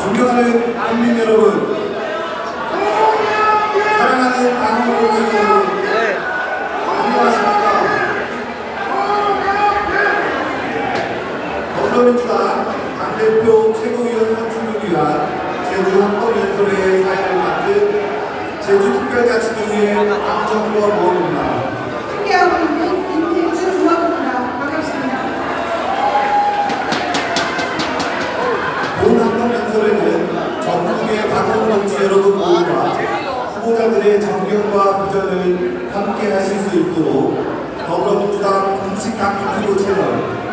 존경하는 국민 여러분, 사랑하는 당원분들 여러분, 안녕하십니까? 더불어민주당 당대표 최고위원 선출을 위한 제주 헌법연설회의 사회를 맡은 제주특별자치도의 강정구와 모험입니다. 함께하고 있는 김진주 의원입니다. 반갑습니다. 본 헌법연설회는 전국의 당원 동지 여러분 모두가 후보자들의 정견과 비전을 함께 하실 수 있도록 더불어민주당 공식 당 유튜브 채널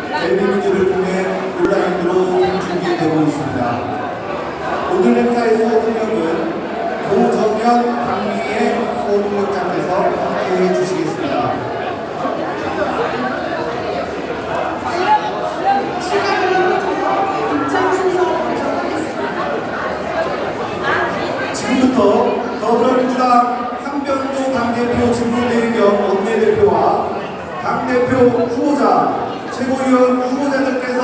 벨비민주를 통해 온라인으로 생중계되고 있습니다. 오늘 행사의 수호통역은 도정현 박미의 수호통역장께서 함께해 주시겠습니다. 지금부터 더불어민주당 한변도 당대표 직무대행 겸 원내대표와 당대표 후보자, 최고위원 후보자들께서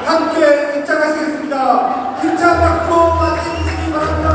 함께 입장하시겠습니다. 힘찬 박수로 맞이해 주시기 바랍니다.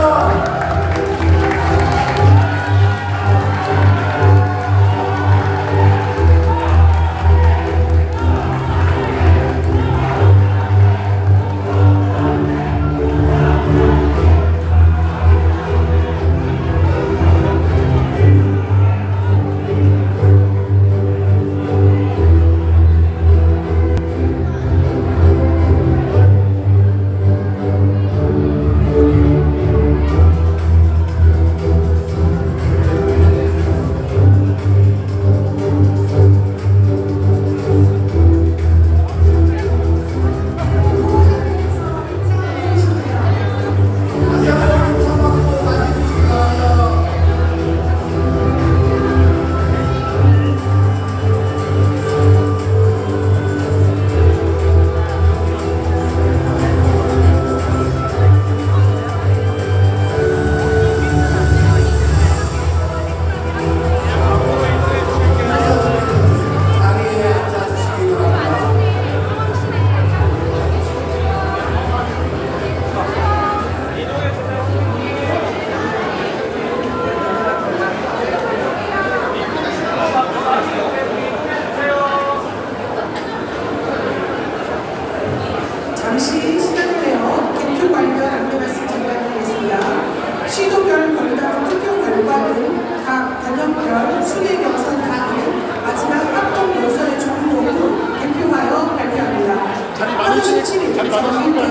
잠시 시간을 내어 개표 관련 안내 말씀 전달드리겠습니다. 시도별 별다른 투표 결과는 각 단역별 순회 경선 당일 마지막 합동 연설의 종료 후 개표하여 발표합니다. 자리 많으시니까 각 단역별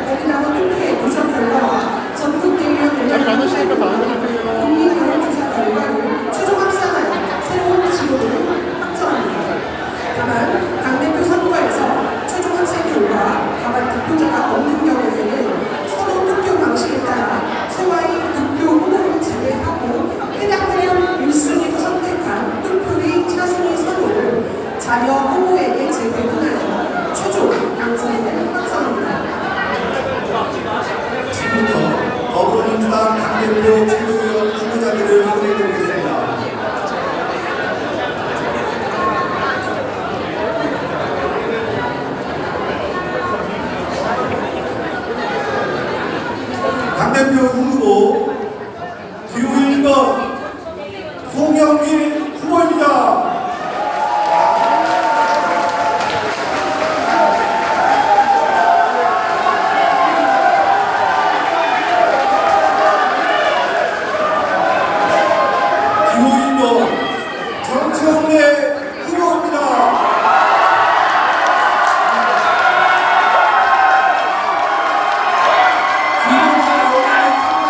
거리나무 투표의 누적 결과와 전국 대의원 자리 많으시니까 나눠주세요. 국민 여론조사 결과를 최종 합산하여 새로운 지도를 확정합니다. 다만 당대표 선거에서 최종 합산 결과 다만 득표자가 없는 경우에는 서로 투표 방식에 따라 새와의 득표 후보를 제외하고 해당 후보 1순위로 선택한 투표의 차순위 선호를 자녀 후보에게 재배분하여 최종 당선인을 확정합니다. 지금부터 더불어민주당 당대표 최고위원 후보자들을 소개해드리겠습니다. 당대표 후보 기호 1번 송영길 후보입니다. 기호 1번 정채원의 후보입니다. 기호 1번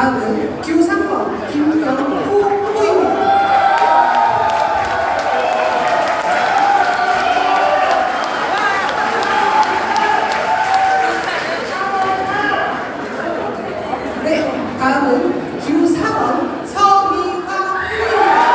다음은 기호 3번 김영호 후보입니다. 네, 다음은 기호 4번 서미화 후보입니다.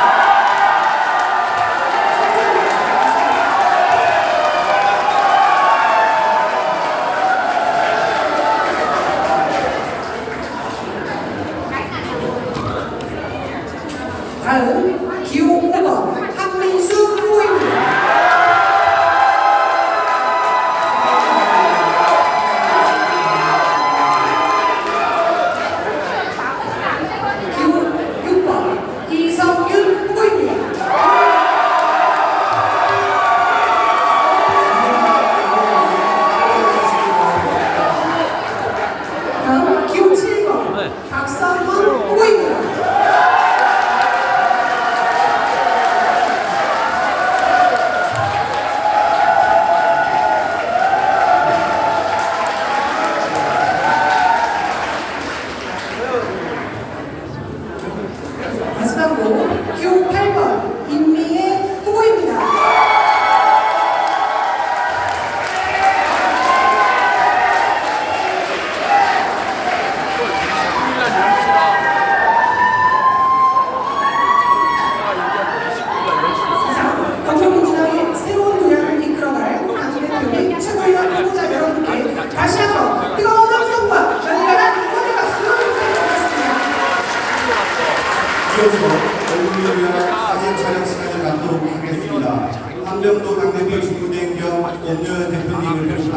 다음 기호 5번 한민수 후보입니다. 기호 6번 이성윤 후보입니다. 다음 기호 7번 박선훈 후보입니다. 마지막으로 기호 8번 임미애 후보입니다. 이상 더불어민주당의 새로운 도약을 이끌어갈 당대표의 최고위원 후보자 여러분께 다시 한번 뜨거운 함성과 열렬한 응원의 박수 부탁드리겠습니다. 이어서 얼굴을 위한 사진 촬영 시간을 갖도록 하겠습니다. 한병도 당대표 직무대행 겸 원효연 대표님을 비롯한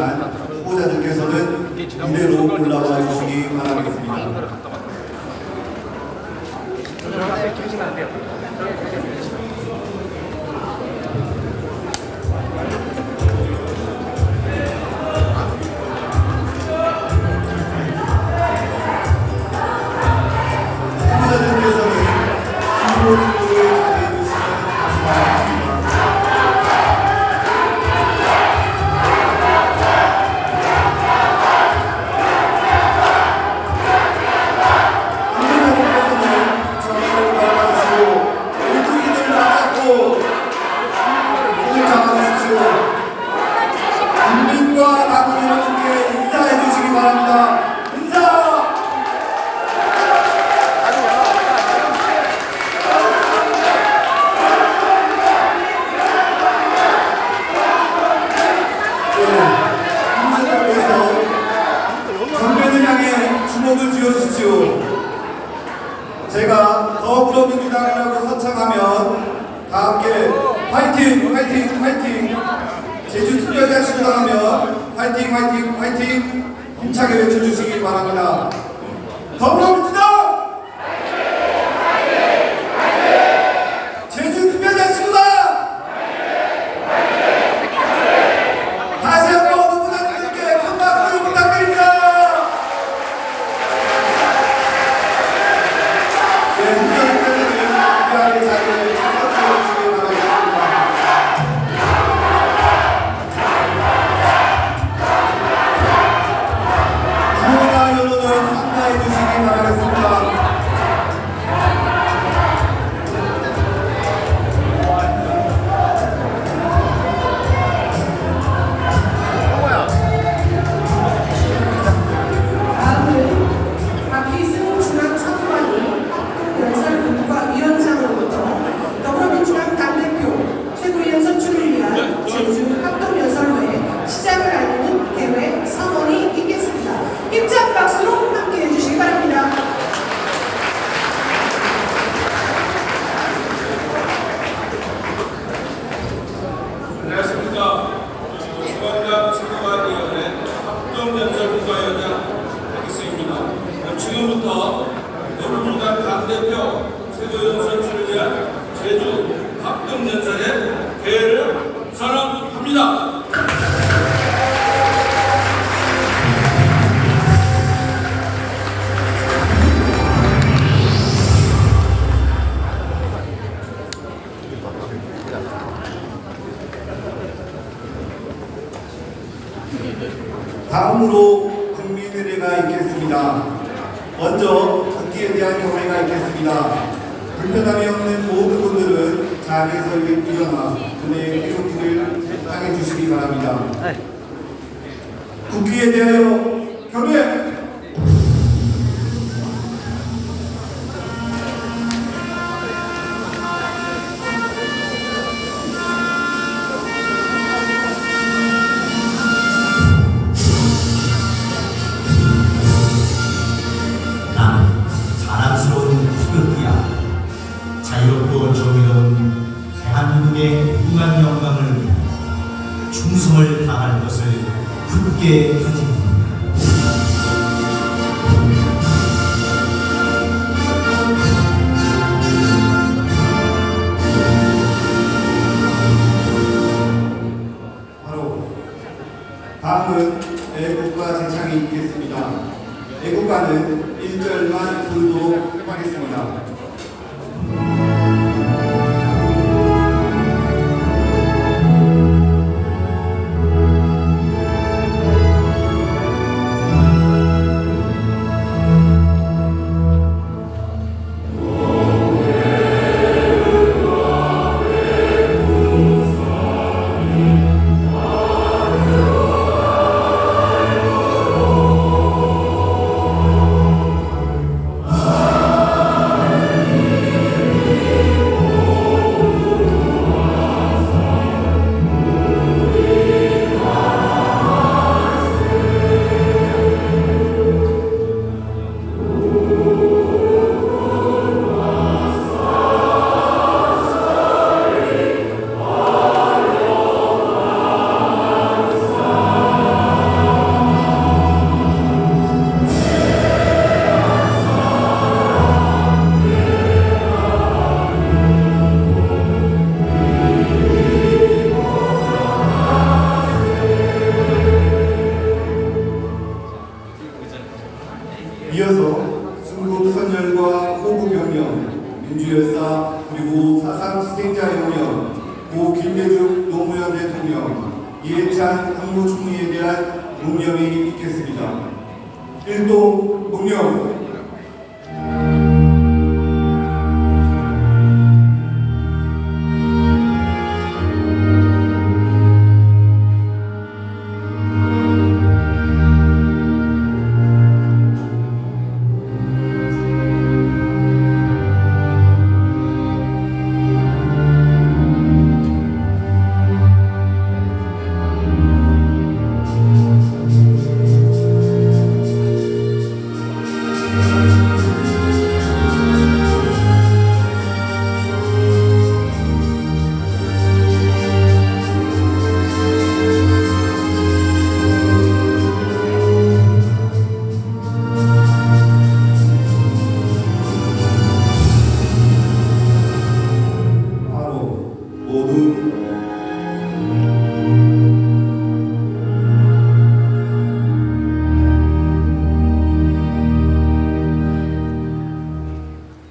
후보자들께서는 무대로 올라와 주시기 바라겠습니다. 후보자들께서는 후보 수고에 자리해 주시면 감사하겠습니다. 후보자들께서는 정의를 바라주시고 울투신을 받았고 손을 잡아주십시오. 국민과 당원 여러분께 인사해 주시기 바랍니다. 인사! 후보자들께서 정면을 향해 주먹을 쥐어주십시오. 제가 더불어민주당이라고 선창하면 다 함께 화이팅! 화이팅! 화이팅! 제주특별자 출당하면 화이팅! 화이팅! 화이팅! 힘차게 외쳐주시기 바랍니다. 더불어민주당! 제주특별자 출당! 다시 한번 후보자님들께 큰 박수 부탁드립니다. 네, 후보자님께서는 위아래 자리를 착석해 주시기 바라겠습니다. 구호나 여론을 상가해 주시기 바라겠습니다. 다음은 박희승 중앙선관위 학동연설본부과 위원장으로부터 더불어민주당 당대표 최고위원 선출을 위한 제주 학동연설회 시작을 알리는 대회 선언이 있겠습니다. 힘찬 박수로 함께해 주시기 바랍니다. 안녕하십니까. 중앙당 최고위원회 합동연설본부위원장 박희승입니다. 지금부터 더불어민주당 당대표 최고위원 선출을 위한 제주 합동연설의 개회를 선언합니다. 다음으로 국민의례가 있겠습니다. 먼저 걷기에 대한 경례가 있겠습니다. 불편함이 없는 모든 분들은 자리에서 일어나 분의 태극기를 향해 주시기 바랍니다. 국기에 대하여 경례! 난 자랑스러운 태극기야. 자유롭고 정의로운 대한민국의 무한 영광을 위해 충성을 다할 것을 굳게 가지고 바로 다음은 애국가 제창이 있겠습니다. 애국가는 1절만 부르도록 하겠습니다. 이어서 순국 선열과 호국 영령, 민주열사 그리고 사상 희생자 영령, 고 김대중 노무현 대통령, 이해찬 국무총리에 대한 묵념이 있겠습니다. 일동 묵념.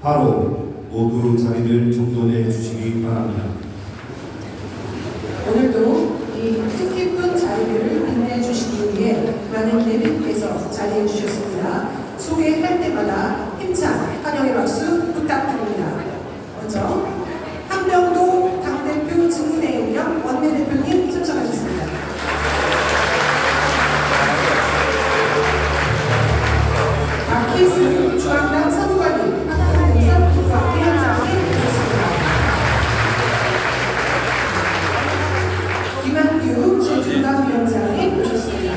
바로 모두 자리를 정돈해 주시기 바랍니다. 오늘도 이 뜻깊은 자리를 빛내주시기 위해 많은 내빈께서 자리해 주셨습니다. 소개할 때마다 힘찬 환영의 박수 부탁드립니다. 먼저 한병도 당대표 직무대행령 원내대표님 참석하셨습니다. 박희수 중앙당 사무관님 국가위원장님 모셨습니다. 김한규 제주당위원장님 모셨습니다.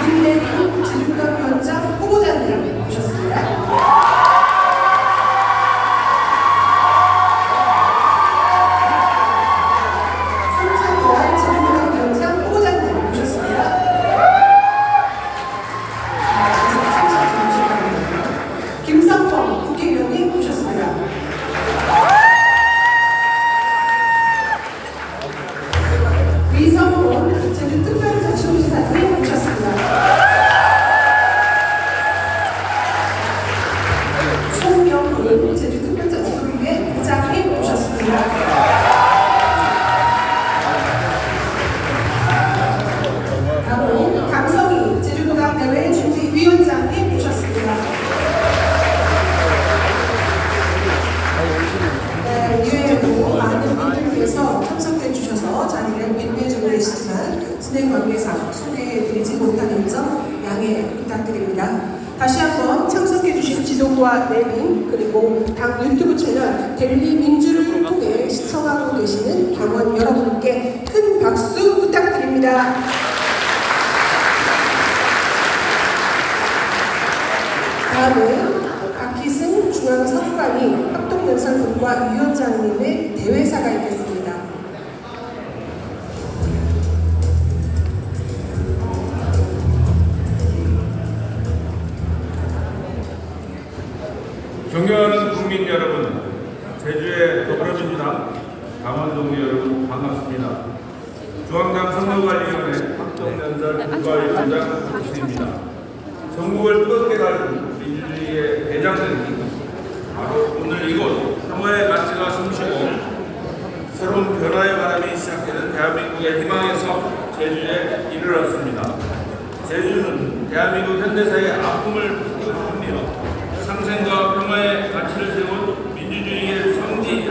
문대규 제주당위원장 후보자님 모셨습니다. 손창원 제주당위원장 후보자님 모셨습니다. 김상범 국회의원님 모셨습니다. 지도부와 내빈 그리고 당 유튜브 채널 델리 민주를 통해 시청하고 계시는 당원 여러분께 큰 박수 부탁드립니다. 다음은 박희승 중앙선관위 합동연설분과 위원장님의 대회사가 있겠습니다. 존경하는 국민 여러분, 제주의 더불어민주당 강원동지 여러분 반갑습니다. 중앙당 선거관리위원회 합동연설 국가위원장 박수입니다. 전국을 뜨겁게 달군 민주주의의 대장들이 바로 오늘 이곳 평화의 가치가 숨쉬고 새로운 변화의 바람이 시작되는 대한민국의 희망에서 제주에 이르렀습니다. 제주는 대한민국 현대사의 아픔을 극복하며 상생과 평화의 가치를 세운 민주주의의 성지이자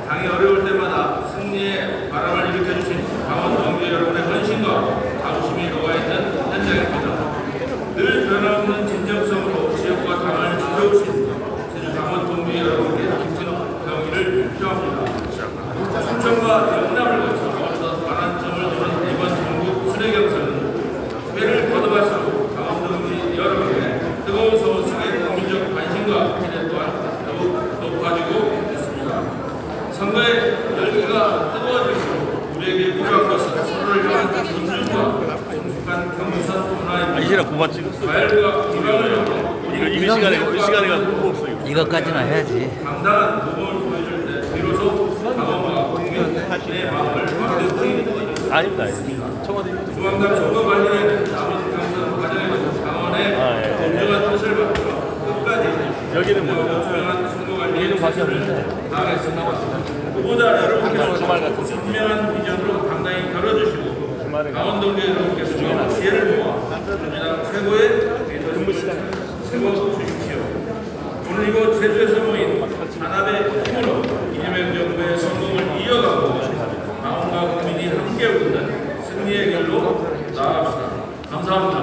당이 어려울 때마다 승리의 바람을 일으켜주신 강원 동지 여러분의 헌신과 자부심이 녹아있는 현장입니다. 늘 변함없는 진정성으로 지역과 당을 지켜오신 제주 강원 동지 여러분께 깊은 경의를 표합니다. 순천과 영남을 거쳐 어떤 반환점을 도는 이번 전국 수레경선은 회를 거듭할수록 강원 동지 여러분의 뜨거운 서울 속에 국민적 관심과 기대 또한 더욱 높아지고 있습니다. 선거의 열기가 뜨거워질수록 우리에게 필요한 것은 서로를 향한 존중과 성숙한 경선 문화입니다. 이시라 고마 찍었어. 과열과 기방을 엮어 이거 이 시간에 가고 없어 이거. 이것까지는 해야지. 당당한 모범을 보여줄 때 비로소 강원과 국민의 마음을 확대히 아닙니다. 청와대 중앙당 선거관리회는 남은 경선 과정에서 강원의 공정한 뜻을 받들어 끝까지 여기는 뭐 투명한 선거관리의 자세를 다하겠습니다. 후보자 여러분께서 분명한 비전으로 당당히 걸어주시고 강원 동지 여러분께서 지혜를 모아 우리나라 최고의 리더십을 세워 주십시오. 오늘 이곳 제주에서 모인 단합의 힘으로 이재명 정부의 성공을 이어가고 강원과 국민이 함께 웃는 승리의 길로 나아갑시다. 감사합니다.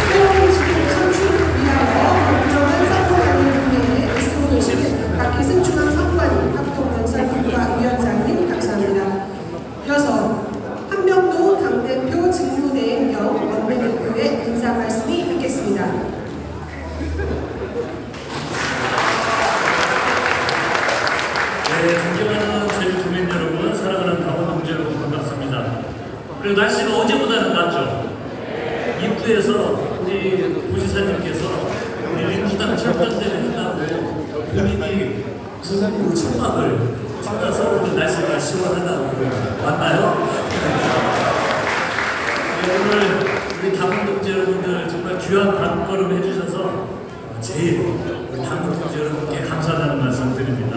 새로운 지구 창출을 위하여 공정한 선거관리를 위해 애쓰고 계시는 박희승 중앙선관위 합동연설분과 위원장님 감사합니다. 이어서 한명도 당대표 직무대행 겸 원내대표의 인사 말씀이 있겠습니다. 네, 존경하는 제주 국민 여러분, 사랑하는 강원 동지 여러분 반갑습니다. 그리고 날씨가 어제보다는 낫죠. 입구에서 우리 도지사님께서 우리 민주당 철권대회 한다고 본인이 부산으로 천막을 찍어서 오늘 날씨가 시원하다고 왔나요? 네, 오늘 우리 강원 동지 여러분들 정말 귀한 발걸음 해주셔서 제일 우리 강원 동지 여러분께 감사하다는 말씀 드립니다.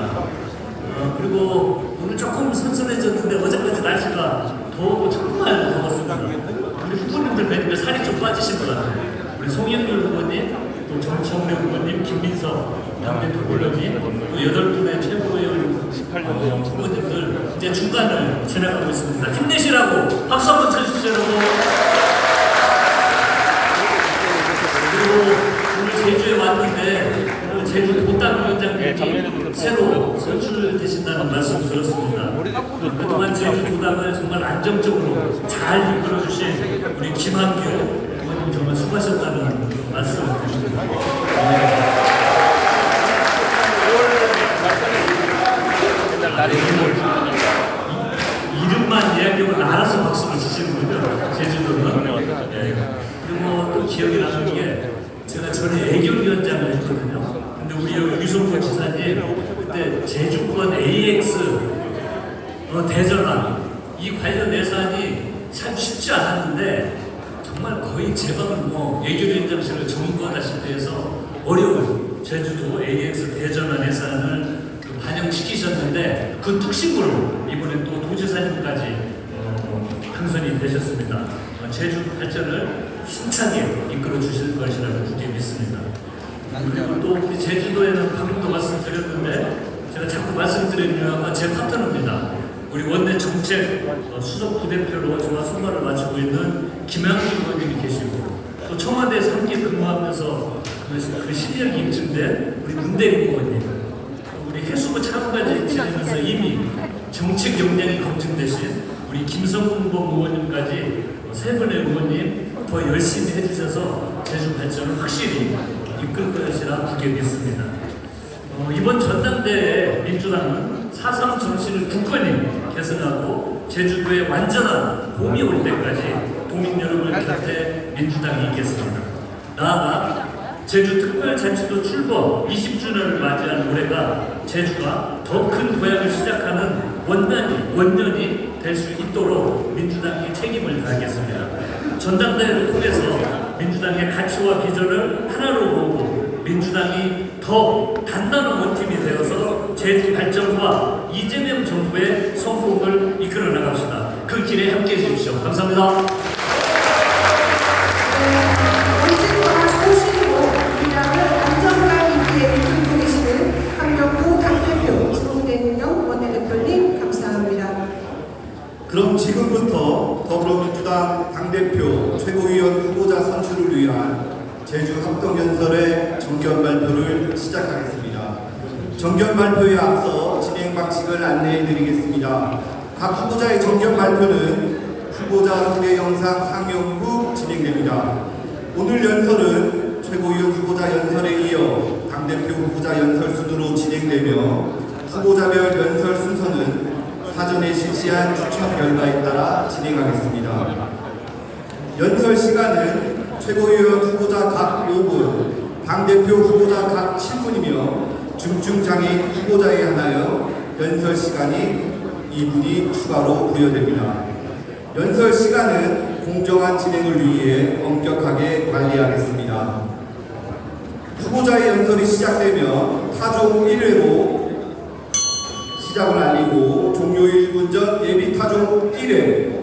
그리고 오늘 조금 선선해졌는데 어제까지 날씨가 더우고 정말 더웠습니다. 우리 후보님들 뵈니까 살이 좀 빠지신 것 같아요. 우리 송영길 후보님, 또 정청래 후보님, 김민석 당대표 후보님, 또 8분의 최고의 후보님들 이제 중간을 지나가고 있습니다. 힘내시라고 박수 한번 쳐주십시오, 여러분. 그리고 오늘 제주에 왔는데 제주 도당위원장님이 새로 선출되신다는 말씀 들었습니다. 그동안 제주 도당을 정말 안정적으로 잘 이끌어주신 우리 김한규 의원님 정말 수고하셨다는 말씀을 드립니다. 이름만 이야기하고 알아서 박수를 치시는군요. 제주도는. 그리고 또 기억이 나는 게 제가 전에 애교위원장을 했거든요. 근데 우리 여기 유성포 지사님 그때 제주권 AX 대전환 이 관련 예산이 참 쉽지 않았는데 정말 거의 제방을 애교위원장실을 점거하다시피 해서 어려운 제주도 AX 대전환 예산을 반영시키셨는데 그 특식으로 이번에 또 도지사님까지 당선이 되셨습니다. 제주 발전을 힘차게 이끌어 주실 것이라고 굳게 믿습니다. 그리고 또 우리 제주도에는 방금도 말씀드렸는데 제가 자꾸 말씀드린 이유가 제 파트너입니다. 우리 원내 정책 수석 부대표로 저와 손발을 맞추고 있는 김양기 의원님이 계시고 또 청와대 3기 근무하면서 그 실력이 입증된 우리 문대리 의원님, 우리 해수부 차관까지 지내면서 이미 정책 역량이 검증되신 우리 김성봉 의원님까지 세 분의 의원님 더 열심히 해주셔서 제주 발전을 확실히 이끌 것이라 굳게 믿습니다. 이번 전당대회 민주당은 4.3 정신을 굳건히 계승하고 제주도의 완전한 봄이 올 때까지 도민 여러분 곁에 민주당이 있겠습니다. 나아가 제주특별자치도 출범 20주년을 맞이한 올해가 제주가 더 큰 도약을 시작하는 원년이 될 수 있도록 민주당이 책임을 다하겠습니다. 전당대회를 통해서 민주당의 가치와 비전을 하나로 모으고 민주당이 더 단단한 원팀이 되어서 제주 발전과 이재명 정부의 성공을 이끌어 나갑시다. 그 길에 함께해 주십시오. 감사합니다. 언제나 소신으로 우리나라를 안전과 위기에 이끌고 계시는 한명도 당대표 김대영 원내대표님 감사합니다. 그럼 지금부터 더불어민주당 당대표 최고위원 후보자 선출을 위한 제주 합동연설의 정견 발표를 시작하겠습니다. 정견 발표에 앞서 진행 방식을 안내해 드리겠습니다. 각 후보자의 정견 발표는 후보자 소개 영상 상영 후 진행됩니다. 오늘 연설은 최고위원 후보자 연설에 이어 당대표 후보자 연설 순으로 진행되며 후보자별 연설 순서는 사전에 실시한 추천 결과에 따라 진행하겠습니다. 연설 시간은 최고위원 후보자 각 5분, 당대표 후보자 각 7분이며 중증장애인 후보자에 한하여 연설 시간이 2분이 추가로 부여됩니다. 연설 시간은 공정한 진행을 위해 엄격하게 관리하겠습니다. 후보자의 연설이 시작되면 타종 1회로 시작을 알리고 종료 1분 전 예비 타종 1회,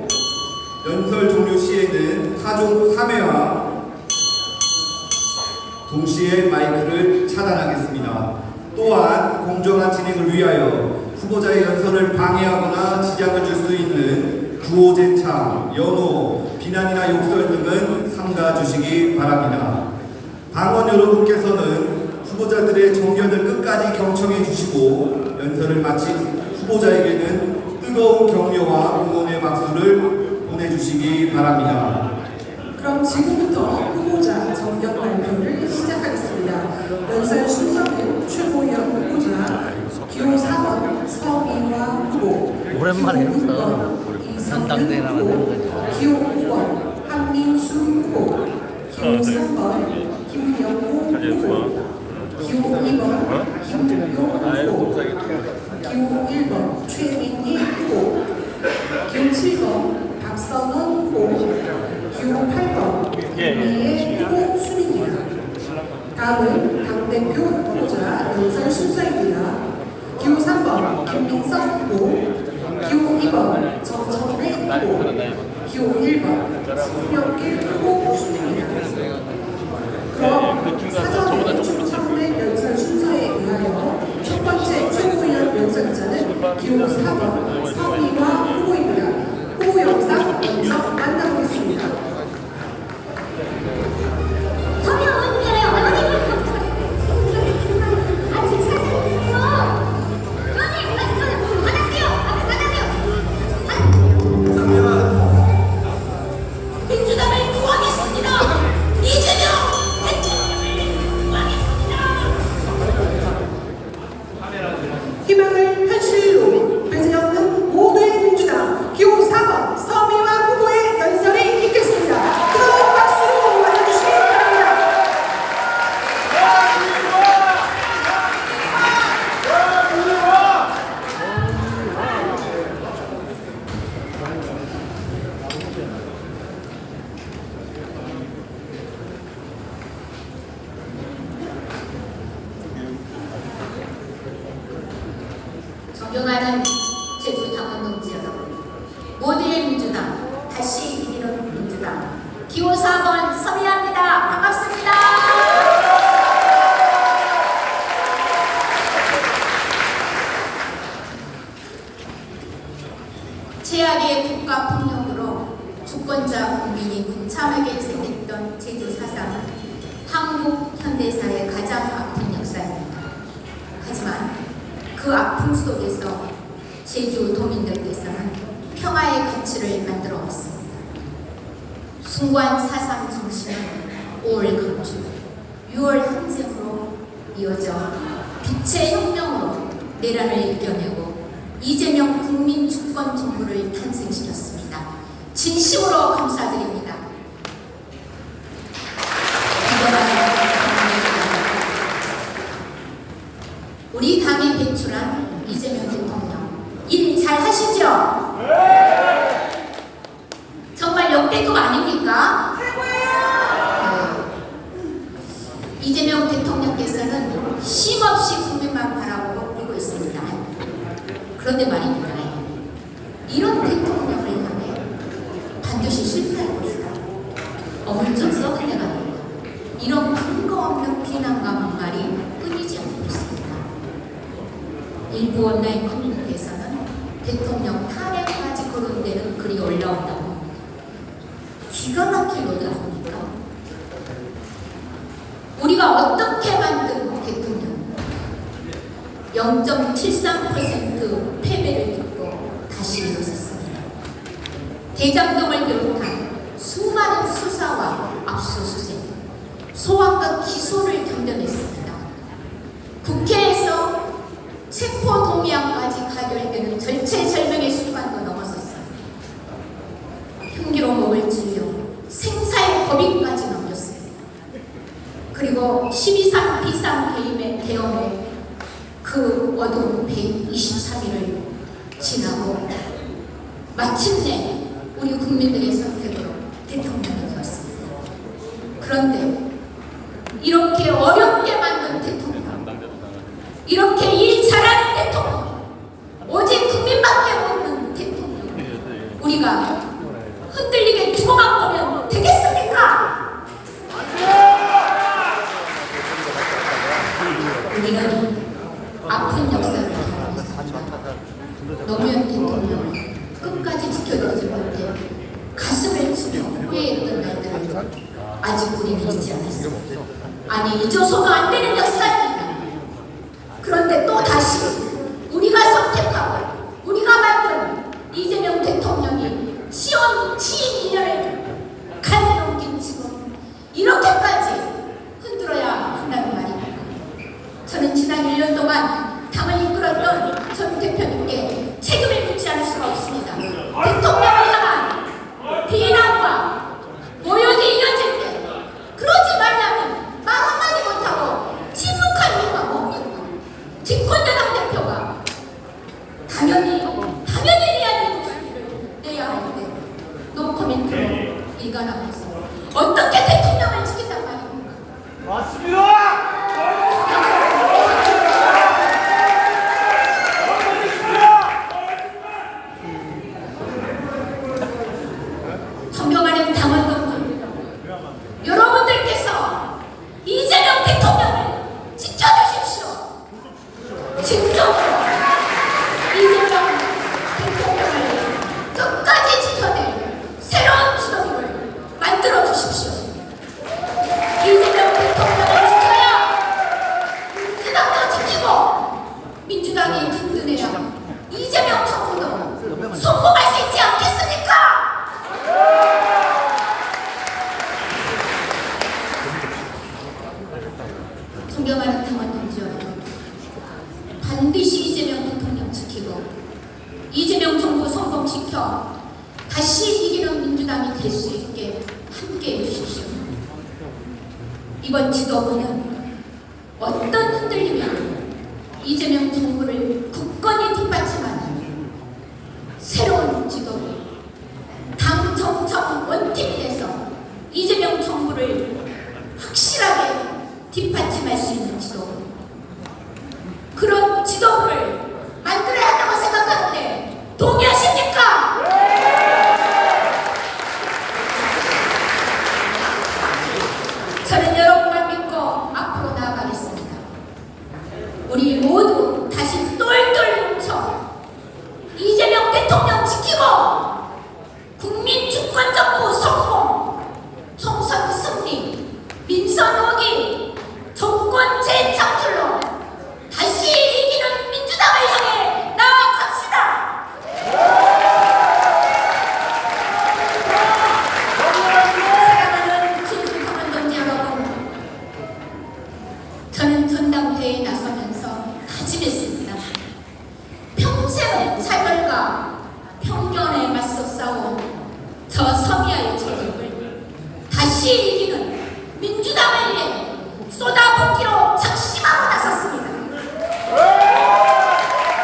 연설 종료 시에는 타종 3회와 동시에 마이크를 차단하겠습니다. 또한 공정한 진행을 위하여 후보자의 연설을 방해하거나 지장을 줄 수 있는 구호재창, 연호, 비난이나 욕설 등은 삼가 주시기 바랍니다. 당원 여러분께서는 후보자들의 정견을 끝까지 경청해 주시고 연설을 마친 후보자에게는 뜨거운 격려와 응원의 박수를 보내주시기 바랍니다. 그럼 지금부터 후보자 정견 발표를 시작하겠습니다. 연설 순서는 최고위원 후보자 기호 4번 서미화 후보, 오랜만에 기호 6번 이성윤 후보, 기호 5번 한민수 후보, 기호 3번 김영호 후보, 기호 2번 김용 후보, 기호 1번 최민희 후보, 기호 7번 박선원 후보, 기호 8번 김미애 후보 순입니다. 다음은 당대표 후보자 연설 순서입니다. 기호 3번 김민석 후보, 기호 2번 정청래 후보, 기호 1번 송영길 후보 순입니다. 그럼 사전에 추천된 연설 순서에 의하여 첫 번째 최고위원 연설자는 기호 4번 서미화 후보입니다. 후보 영상 먼저 만나보겠습니다. 서미화 의원님이래요. 의원님 민주당을 구하겠습니다. 이재명 대통령을 구하겠습니다. 희망을 현실로 배제없는 모두의 민주당 기호 4번 서미화 후보의 연설이 있겠습니다. 뜨거운 박수로 맞아주시기 바랍니다. 존경하는 제주 당원 동지 여러분, 모두의 민주당, 다시 이기는 민주당, 기호 4번 서미화입니다. 반갑습니다. 최악의 국가폭력으로 주권자 국민이 무참하게 생겼던 있었던 제주 4.3은 한국 현대사의 가장 아픈 역사입니다. 하지만 그 아픔 속에서 제주 도민들께서는 평화의 가치를 만들어 왔습니다. 숭고한 4.3 정신은 5월 강주, 6월 항쟁으로 이어져 빛의 혁명으로 내란을 이겨내고 이재명 국민주권 정부를 탄생시켰습니다. 진심으로 감사드립니다. 우리 당이 배출한 이재명 대통령 일 잘 하시죠? 정말 역대급 아닙니까? 이재명 대통령께서는 쉼없이 국민만 바라보고 있습니다. 그런데 말입니다. 이런 대통령을 향해 반드시 실패할 것이다. 어물쩍 썩어내가는 것. 이런 근거 없는 비난과 막말이 끊이지 않고 있습니다. 일부 온라인 커뮤니티에서는 대통령 탄핵까지 거론되는 글이 올라온다고 합니다. 기가 막힌 노드 아닙니까? 우리가 어떻게 만든 대통령 0.73% 패배를 딛고 다시 일어섰습니다. 대장동을 비롯한 수많은 수사와 압수수색, 소환과 기소를 견뎌냈습니다. 국회에서 체포동의안까지 가결되는 절체절명의 순간도 넘어섰습니다. 흉기로 목을 찔려 생사의 고비까지 넘겼습니다. 그리고 12.3 비상계엄의 그 어두운 123일을 지나고 마침내 우리 국민들의 선택으로 대통령이 되었습니다. 그런데 이렇게 어렵게 만든 대통령, 이렇게 일 잘하는 대통령, 오직 국민밖에 모르는 대통령, 우리가 흔들리게 두고만 보면 되겠습니까? 우리는 아픈 역사를 경험했습니다. 노무현 대통령을 끝까지 지켜주지 못해 가슴을 치며 후회했던 날들은 아직 우리는 잊지 않았습니다. 아니, 잊어서도 안 되는 역사입니다. 그런데 또 다시 우리가 선택하고 우리가 만든 이재명 대통령이 취임 2년을 간에 옮긴 지금 이렇게까지 흔들어야 한다는 말입니다. 저는 지난 1년 동안 당을 이끌었던 전 대표님께 책임을 묻지 않을 수가 없습니다. 대통령을 향한 비난과 모욕이 이어질 때 그러지 말라면 말 한마디 못하고 침묵한 이유가 뭡니까? 집권여당 대표가 당연히 해야 될 목소리를 내야 하는데 노코멘트로 일관하면서 어떻게 대통령을 지킨단 말입니까? 맞습니다. 존경하는 당원분들, 여러분들께서 이재명 대통령을 지켜주십시오. 진정으로 이재명 대통령을 끝까지 지켜낼 새로운 지도부를 만들어 주십시오. 이재명 대통령을 지켜야 민주당도 지키고 민주당이 든든해야 이재명 정부도 성공할 수 있지 않겠습니까? 존경하는 당원 동지 여러분, 반드시 이재명 대통령 지키고 이재명 정부 성공시켜 다시 이기는 민주당이 될 수 있게 함께해 주십시오. 이번 지도부는 어떤 흔들림에도 이재명 정부를 굳건히 뒷받침하는 새로운 지도부, 당 정청 원팀이 돼서 이재명 정부를 확실하게 뒷받침할 수 있는 지도부, 그런 지도부를 만들어야 한다고 생각하는데 동의하십니까? 저는 여러분만 믿고 앞으로 나아가겠습니다. 우리 모두 다시 똘똘 뭉쳐 이재명 대통령 지키고 국민 주권 정부 성공, 총선 승리 다시 이기는 민주당을 위해 쏟아붓기로 작심하고 나섰습니다.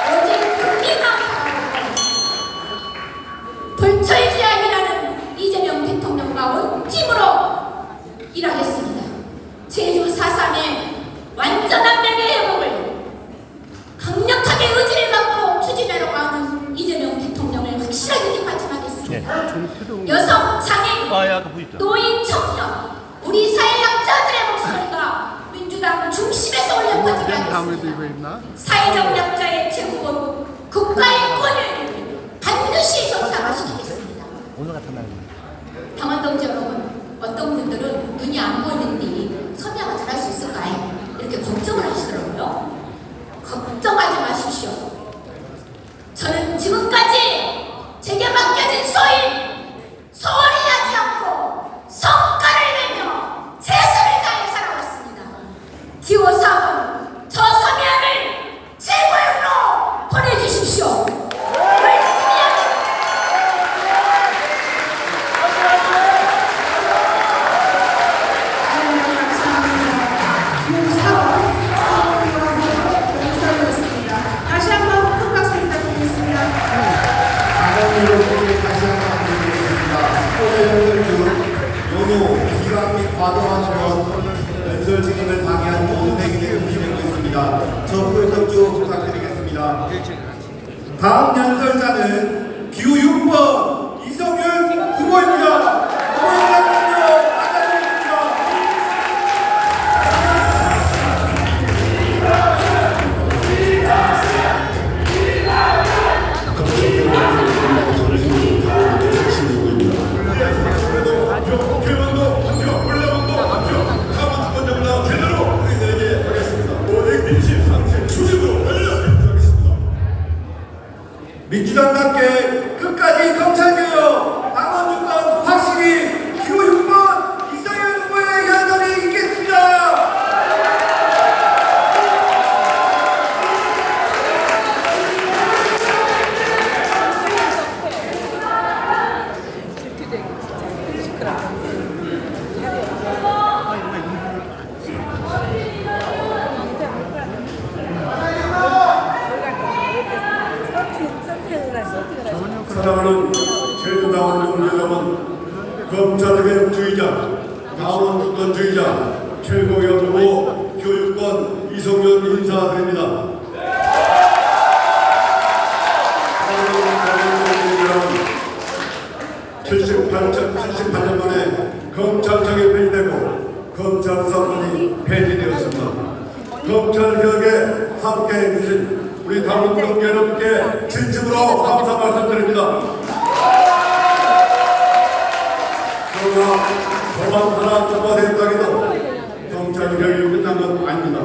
오직 국민만 바라보고 불철지향이라는 이재명 대통령과 원팀으로 일하겠습니다. 제주 4.3의 완전한 명예회복을 강력하게 의지를 갖고 추진하려고 하는 이재명 대통령을 확실하게 뒷받침하겠습니다. 여성, 장애인, 노인, 청년, 우리 사회 약자들의 목소리가 민주당 중심에서 울려 퍼지게 하겠습니다. 사회적 약자의 최고본 국가의 권위를 반드시 정상화시키겠습니다. 당원동지 여러분, 어떤 분들은 눈이 안 보이는데 선야가 잘할 수 있을까요? 이렇게 걱정을 하시더라고요. 걱정하지 마십시오. 저는 지금까지 제게 맡겨진 소홀히 하지 않고 성과를 내며 최선을 다해 살아왔습니다. 기호 4번 저 서미안을 최고위원으로 보내주십시오. 다시 한번 큰 박수 부탁드리겠습니다. 당원여러분께 다시 한번 안내드리겠습니다. 오늘 연설 중 연호, 비방 및 과도하는 것, 연설 진행을 방해한 모든 행위에 금지되고 있습니다. 적극 협조 부탁드리겠습니다. 다음 연설자는 기호 6번 이성윤 후보입니다. 민주당답게 끝까지 검찰개혁, 당원 주권 확실히 기호 6번 이성윤 후보의 연설이 있겠습니다. 사랑하는 제주당원 여러분, 검찰개혁주의자, 당원주권주의자, 최고위원 후보 교육권 이성윤 인사드립니다. 78년 만에 검찰청이 폐지되고 검찰사건이 폐지되었습니다. 검찰개혁에 함께해주신 우리 당원동 여러분께 진심으로 감사 말씀드립니다. 그러나 저만 하나 추가됐다 해도 검찰개혁이 끝난 건 아닙니다.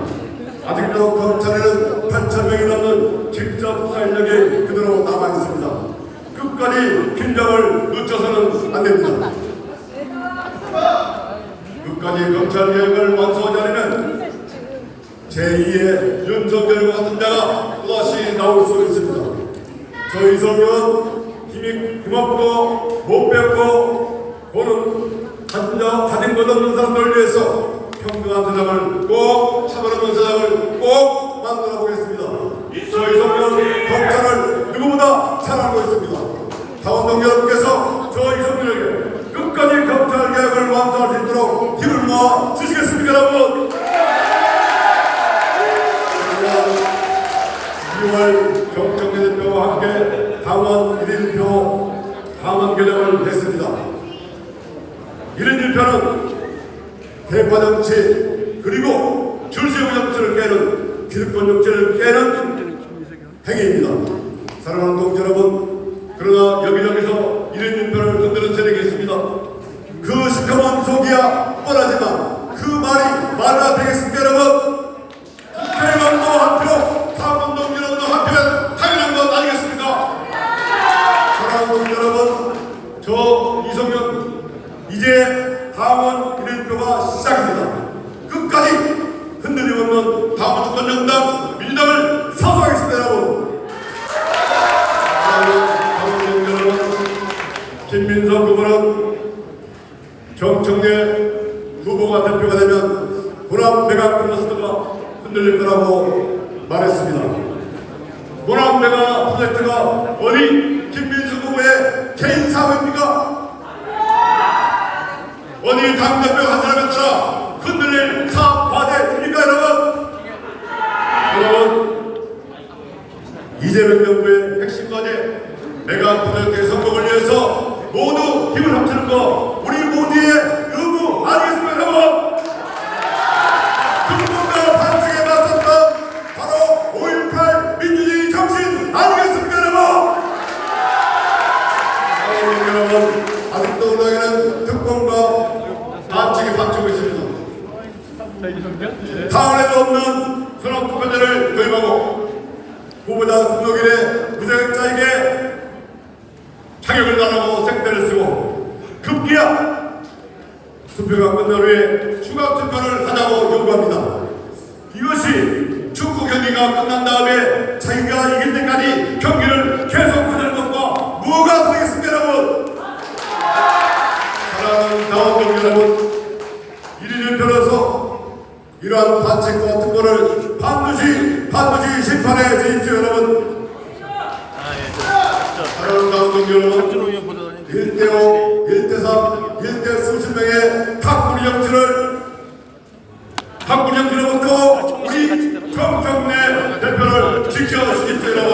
아직도 검찰에는 8,000명이 넘는 직접 수사 인력이 그대로 남아있습니다. 끝까지 긴장을 늦춰서는 안됩니다. 끝까지 검찰개혁을 완수하지 않으면 제2의 윤석열 같은 자가 또다시 나올 수 있습니다. 저 이성윤 힘없고 못 배웠고 고는 가진 것 없는 사람들을 위해서 평등한 세상을 꼭 차별없는 세상을 꼭 만들어 보겠습니다. 저 이성윤 검찰을 누구보다 잘 알고 있습니다. 당원동 여러분께서 저 이성윤에게 끝까지 검찰개혁을 완수할 수 있도록 힘을 모아 주시겠습니까, 여러분? 6월 경청대 대표와 함께 당원 1인표 당원 개정을 했습니다. 1인 1표는 대파정치 그리고 줄세우 정치를 깨는 기득권 정치를 깨는 행위입니다. 사랑하는 동지 여러분, 그러나 여기저기서 1인 1표를 흔드는 세력이 있습니다. 그 시커먼 속이야 뻔하지만 그 말이 말이 되겠습니까, 여러분? 국회의원도 한 표, 당원동 여러분도 한 표는 당연한 것 아니겠습니까? 사랑하는 여러분, 저 이성윤 이제 당원 1인표가 시작입니다. 끝까지 흔들림 없는 당원 주권 정당 민주당을 사수하겠습니다, 여러분. 당원 여러분, 김민석 후보는 경청대 모난배가 끝났다가 흔들릴 거라고 말했습니다. 모난배가 프로젝트가 어디 김민수 후보의 개인 사업입니까? 어디 당대표 한 사람에 따라 흔들릴 사업 과제입니까 여러분? 여러분, 이재명 정부의 핵심 과제 메가 프로젝트의 성공을 위해서 모두 힘을 합치는 거 우리 모두의 의무 아니겠습니까 여러분? 국민과 반칙에 맞섰던 바로 5.18 민주주의 정신 아니겠습니까 여러분? 여러분, 아직도 우리에게는 특권과 반칙이 받치고 있습니다. 타원에도 없는 선언투표제를 도입하고 후보자 등록일에 무자격자에게 자격을 달라고 생태를 쓰고 급기야 투표가 끝난 후에 추가 투표를 하자고 요구합니다. 이것이 축구 경기가 끝난 다음에 자기가 이길 때까지 경기를 계속하는 것과 뭐가 다르겠습니까 여러분? 사랑하는 나원동 여러분, 이리를 빌어서 이러한 반칙과 특권을 반드시 심판해 주십시오 여러분. 사랑하는 나원동 여러분, 1대5, 1대3, 1대 수십 명의 탁구리 정치로부터 우리 정청래 대표를 지켜주십시오 여러분.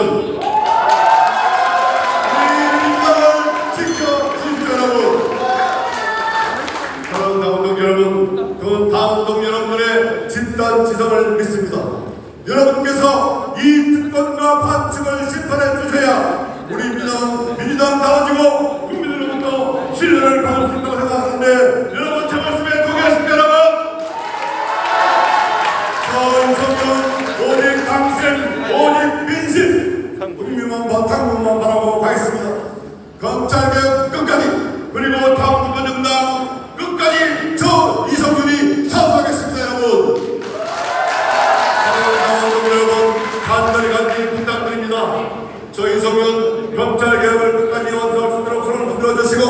우리 민주당을 지켜주십시오 여러분. 사랑하는 당원동 여러분, 그 당원동 여러분들의 진단지성을 믿습니다. 여러분께서 이 특권과 반칙을 심판해 주셔야 우리 민주당 나와지고 국민으로부터 신뢰를 받을 수 있다고 생각하는데 여러분 제 말씀에 동의하십니까 여러분? 윤석열 오직 당신 오직 민심 국민만 당국만 바라보고 가겠습니다. 검찰개혁 끝까지 그리고 당분간정당 끝까지 저 이성균이 사수하겠습니다 여러분. 사랑하는 여러분, 간절히 부탁드립니다. 저 이성균 검찰개혁을 끝까지 완수할 수 있도록 손을 흔들어 주시고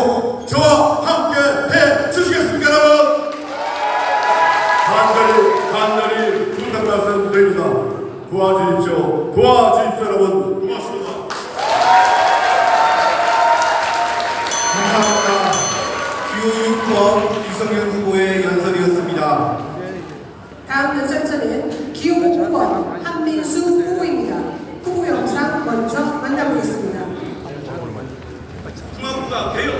저와 함께 해 주시겠습니까 여러분? 간절히 부탁 말씀드립니다. 도와주십시오 여러분. 고맙습니다. 감사합니다. 기호 6번 이성균 후보의 연설이었습니다. 다음 연설자는 기호 5번 한민수 후보입니다. 후보 영상 먼저 만나보겠습니다. 중앙국가 개혁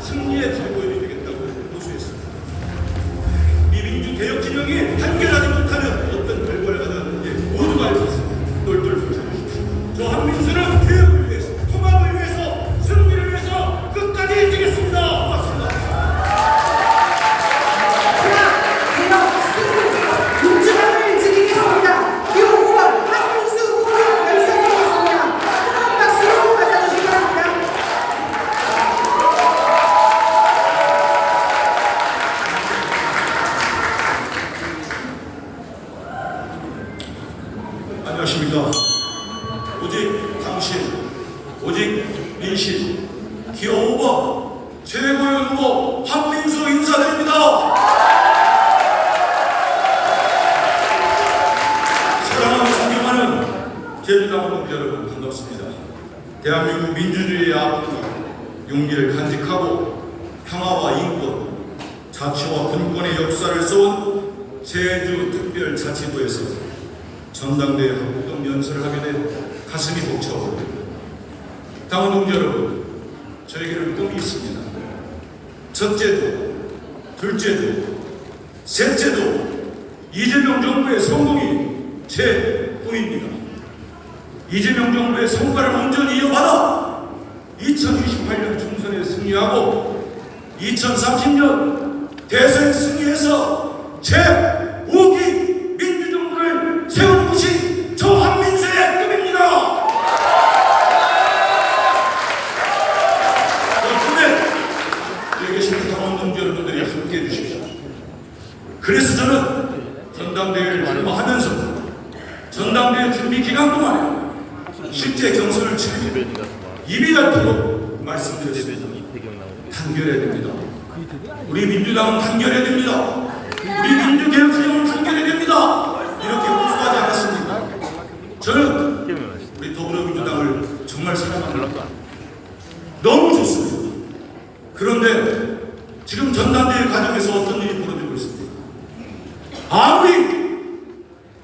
승리의 결과를 이루겠다고 보수했습니다. 이 민주 개혁 진영이 한결하지 못하면 어떤 결과를 가져왔는지 모두가 알고 있습니다. 똘똘 펼쳐주십시오. 저 한민수는 개혁을 위해서, 통합을 위해서, 승리를 위해서 끝까지 뛰겠습니다. 고맙습니다. 개혁 승리 민주당을 지키겠습니다. 기호 5번 한민수 후보 연설이겠습니다. 뜨거운 박수로 맞아주시기 바랍니다. 안녕하십니까. 오직 당신, 오직 민심, 기호 5번 최고의 후보 한민수 인사드립니다. 사랑하고 존경하는 제주당원 여러분 반갑습니다. 대한민국 민주주의의 앞으로 용기를 간직하고 평화와 인권, 자치와 분권의 역사를 써온 제주특별자치도에서 전당대회 합동 연설을 하게 돼 가슴이 벅차오릅니다. 당원 동지 여러분, 저에게는 꿈이 있습니다. 첫째도, 둘째도, 셋째도 이재명 정부의 성공이 제 꿈입니다. 이재명 정부의 성과를 온전히 이어받아 2028년 총선에 승리하고 2030년 대선에 승리해서 제 5기 민주정부를 세우는 것이 저 한민수의 꿈입니다. 그런데 여기 계신 당원 동지 여러분들이 함께해 주십시오. 그래서 저는 전당대회를 출마하면서 전당대회 준비 기간 동안에 실제 경선을 치르고 입이 닳도록 말씀드렸습니다. 단결해야 됩니다. 우리 민주당은 단결해야 됩니다. 우리 민주개혁진영은 단결해야 됩니다. 되겠습니다. 이렇게 호소하지 않았습니까? 저는 우리 더불어민주당을 정말 사랑합니다. 너무 좋습니다. 그런데 지금 전당대회 과정에서 어떤 일이 벌어지고 있습니다. 아무리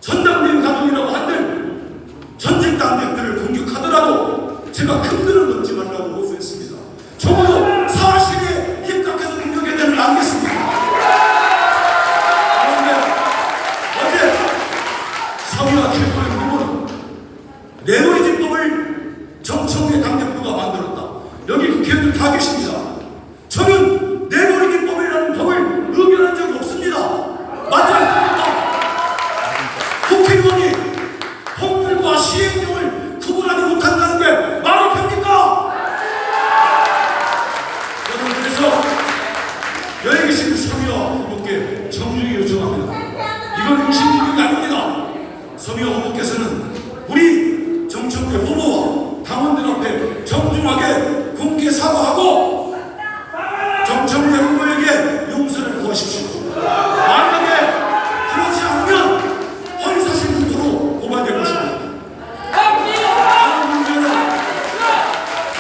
전당대회 과정이라고 한들 전직 당대표를 공격하더라도 제가 큰 그릇 넣지 말라고 호소했습니다. 적어도 사실에 입각해서 공격해야 되는 거 알겠습니다. 그런데 어제 사위와 최고의 후보는 내로이진법을 정청래 당대표가 만들었다. 여기 국회의원들 다 계십니다. 저는 내로이진법이라는 법을 의견한 적이 없습니다. 맞지 않습니까? 국회의원이 법률과 시행령을 구분하지 못한다는 게 말이 됩니까? 여러분, 그래서 여기 계신 서미화 후보께 정중히 요청합니다. 이건 의심이 아닙니다. 서미화 후보께서는 우리 정청래 후보와 당원들 앞에 정중하게 공개 사과하고 정청래 후보에게 용서를 구하십시오. 만약에 그러지 않으면 허위사실 유포로 고발될 것입니다.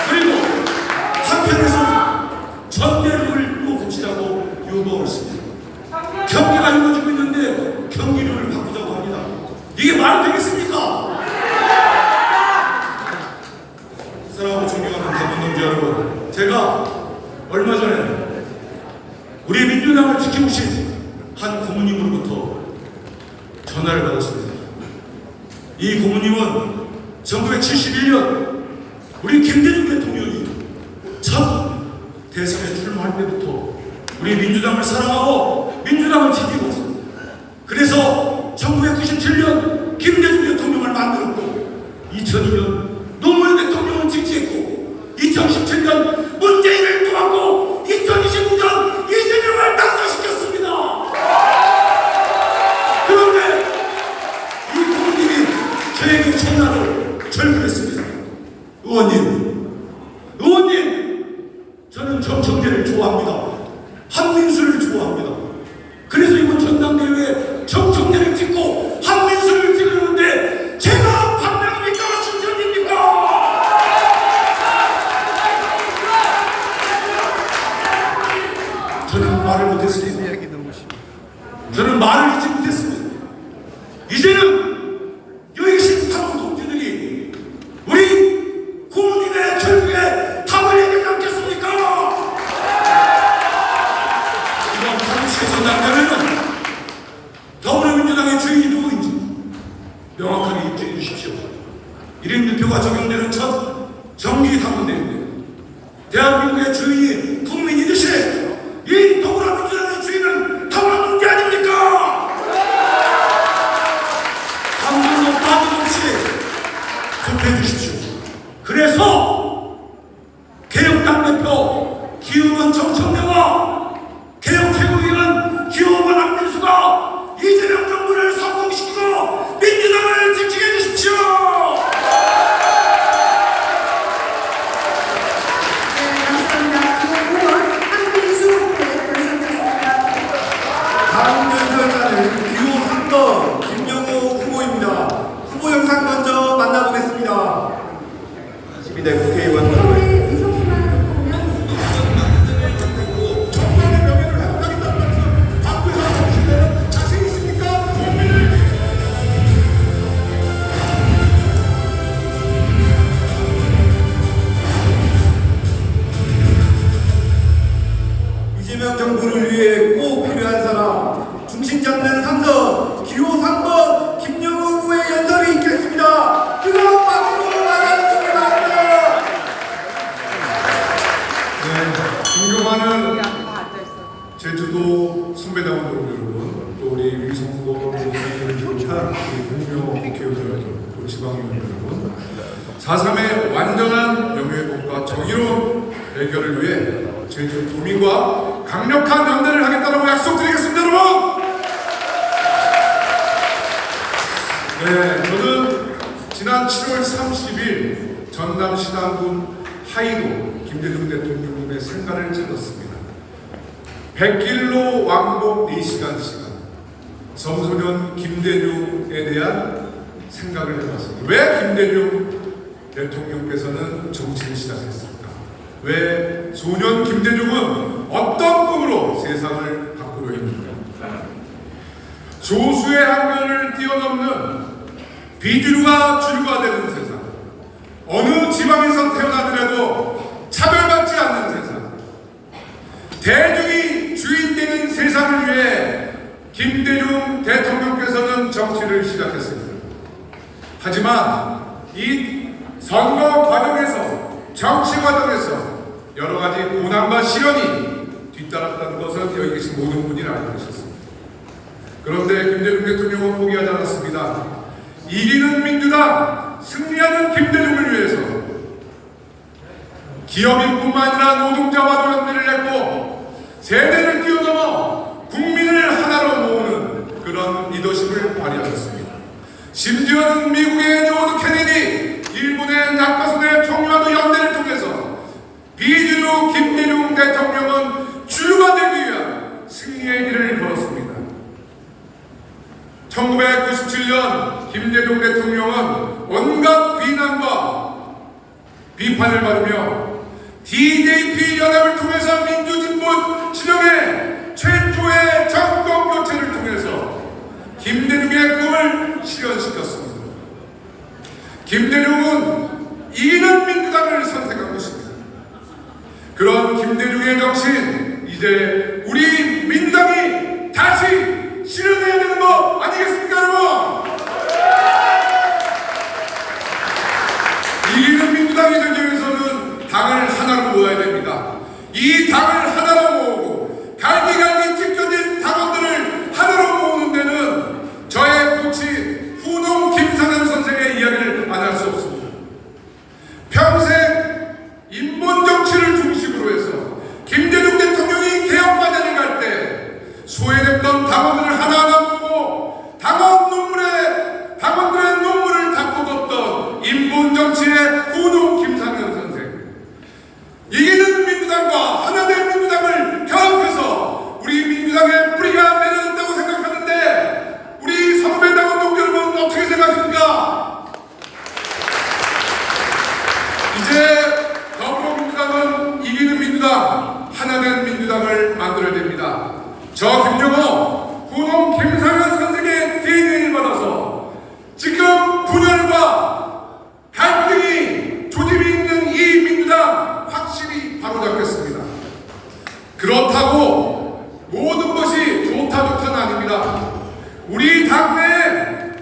그리고 한편에서는 전대를 또 고치자고 요구하고 있습니다. 경기가 이루어지고 있는데 경기를 바꾸자고 합니다. 이게 말이 되겠습니까? 사랑하고 존경하는 대한민국 여러분, 제가 얼마 전에 우리 민주당을 지켜오신 한 고모님으로부터 전화를 받았습니다. 이 고모님은 1971년 우리 김대중 대통령이 첫 대선에 출마할 때부터 우리 민주당을 사랑하고 민주당을 지키고 있습니다. 그래서 1997년 김대중 대통령을 만들었고 2002년 노무현 대통령을 지지했고 2017년 문재인을 도왔고 2029년 이재명을 당선시켰습니다. 그런데 이 부모님이 저에게 전화를 절규했습니다. 의원님, 저는 정청래를 좋아합니다. 한민수를 좋아합니다. 그래서 이번 전당대회에 정청래를 찍고 한민수를 찍었는데 제가 반명입니까? 진전입니까? 저는 말을 못했습니다. 저는 말을 잊지 못했습니다. 이제는 여기 계신 당원 동지들이 우리 국민의 결국에 답을 얘기하지 않겠습니까? 이번 당시의 전당대회는 더불어민주당의 주인이 누구인지 명확하게 입증해 주십시오. 1인표가 적용되는 첫 정기 당원대회입니다. 대한민국의 주인이 국민이듯이 이 더불어민주당의 주인은 당원 동지 아닙니까? 당분간 빠짐없이 투표해 주십시오. 그래서 개혁당 대표 기후원 정청래와 개혁 최고위원 기호원 안민수가 이재명 정부를 성공시키고 민주당을 지키게 해주십시오. 네, 감사합니다. 기호원 한민수 후보에 당선됐습니다. 다음 연설자는 기호 3번 김영호 후보입니다. 후보 영상 먼저 만나보겠습니다. 12대 국회의원 여러분. 이재명 정부를 위해 꼭 필요한 사람 중심 잡는 삼선 기호 3번 김영우 후보의 연설이 있겠습니다. 뜨거운 박수로 맞아주시기 바랍니다. 네, 존경하는 제주도 선배당원 여러분, 또 우리 위성도 선생님을 비롯한 우리 동료 국회의원 여러분, 또 지방의원 여러분, 4.3의 완전한 명예회복과 정의로운 해결을 위해 제주 도민과 강력한 연대를 하겠다고 약속드리겠습니다, 여러분. 네, 저는 지난 7월 30일 전남 신안군 하이도 김대중 대통령님의 생가를 찾았습니다. 100길로 왕복 4시간 시간, 청소년 김대중에 대한 생각을 해봤습니다. 왜 김대중 대통령께서는 정치를 시작했을까? 왜 소년 김대중은 어떤 꿈으로 세상을 바꾸려 했는가? 조수의 한계를 뛰어넘는 비주류가 주류가 되는 세상, 어느 지방에서 태어나더라도 차별받지 않는 세상, 대중이 주인되는 세상을 위해 김대중 대통령께서는 정치를 시작했습니다. 하지만 이 선거 과정에서, 정치 과정에서 여러 가지 고난과 시련이 뒤따랐다는 것은 여기 계신 모든 분이 알고 계셨습니다. 그런데 김대중 대통령은 포기하지 않았습니다. 이기는 민주당, 승리하는 김대중을 위해서 기업인뿐만 아니라 노동자와도 연대를 했고 세대를 뛰어넘어 국민을 하나로 모으는 그런 리더십을 발휘하셨습니다. 심지어는 미국의 조지 케네디, 일본의 낙하선의 총리와도 연대를 통해서 비주류 김대중 대통령은 주류가 되기 위한 승리의 길을 걸었습니다. 1997년 김대중 대통령은 온갖 비난과 비판을 받으며 DJP 연합을 통해서 민주진보 진영의 최초의 정권 교체를 통해서 김대중의 꿈을 실현시켰습니다. 김대중은 이기는 민주당을 선택한 것입니다. 그런 김대중의 정신, 이제 우리 민주당이 다시 실현해야 되는 거 아니겠습니까, 여러분? 이기는 민주당이 되기 위해서는 당을 하나로 모아야 됩니다. 이 당을 하나로 모으고 갈기갈기 찢겨진 당원들을 하나로 모으는 데는 저의 코치 후농 김상현 선생의 이야기를 안 할 수 없습니다. 평생 인본 정치를 중심으로 해서 김대중 대통령이 개혁과제를 갈 때 소외됐던 당원들을 하나하나 모으고 당원들의 눈물을 닦고 걷던 인본 정치의 후농 김상현 선생, 이기는 민주당과 하나된 민주당을 결합해서 우리 민주당의 뿌리가 내려졌다고 생각하는데 우리 선배 당원 여러분 어떻게 생각하십니까? 이제 더불어민주당은 이기는 민주당, 하나된 민주당을 만들어야 됩니다. 저 김영호, 후농 김상현 선생의 DNA를 받아서 지금 분열과 갈등이 조짐이 있는 이 민주당 확실히 바로잡겠습니다. 그렇다고 모든 것이 좋다는 아닙니다. 우리 당내에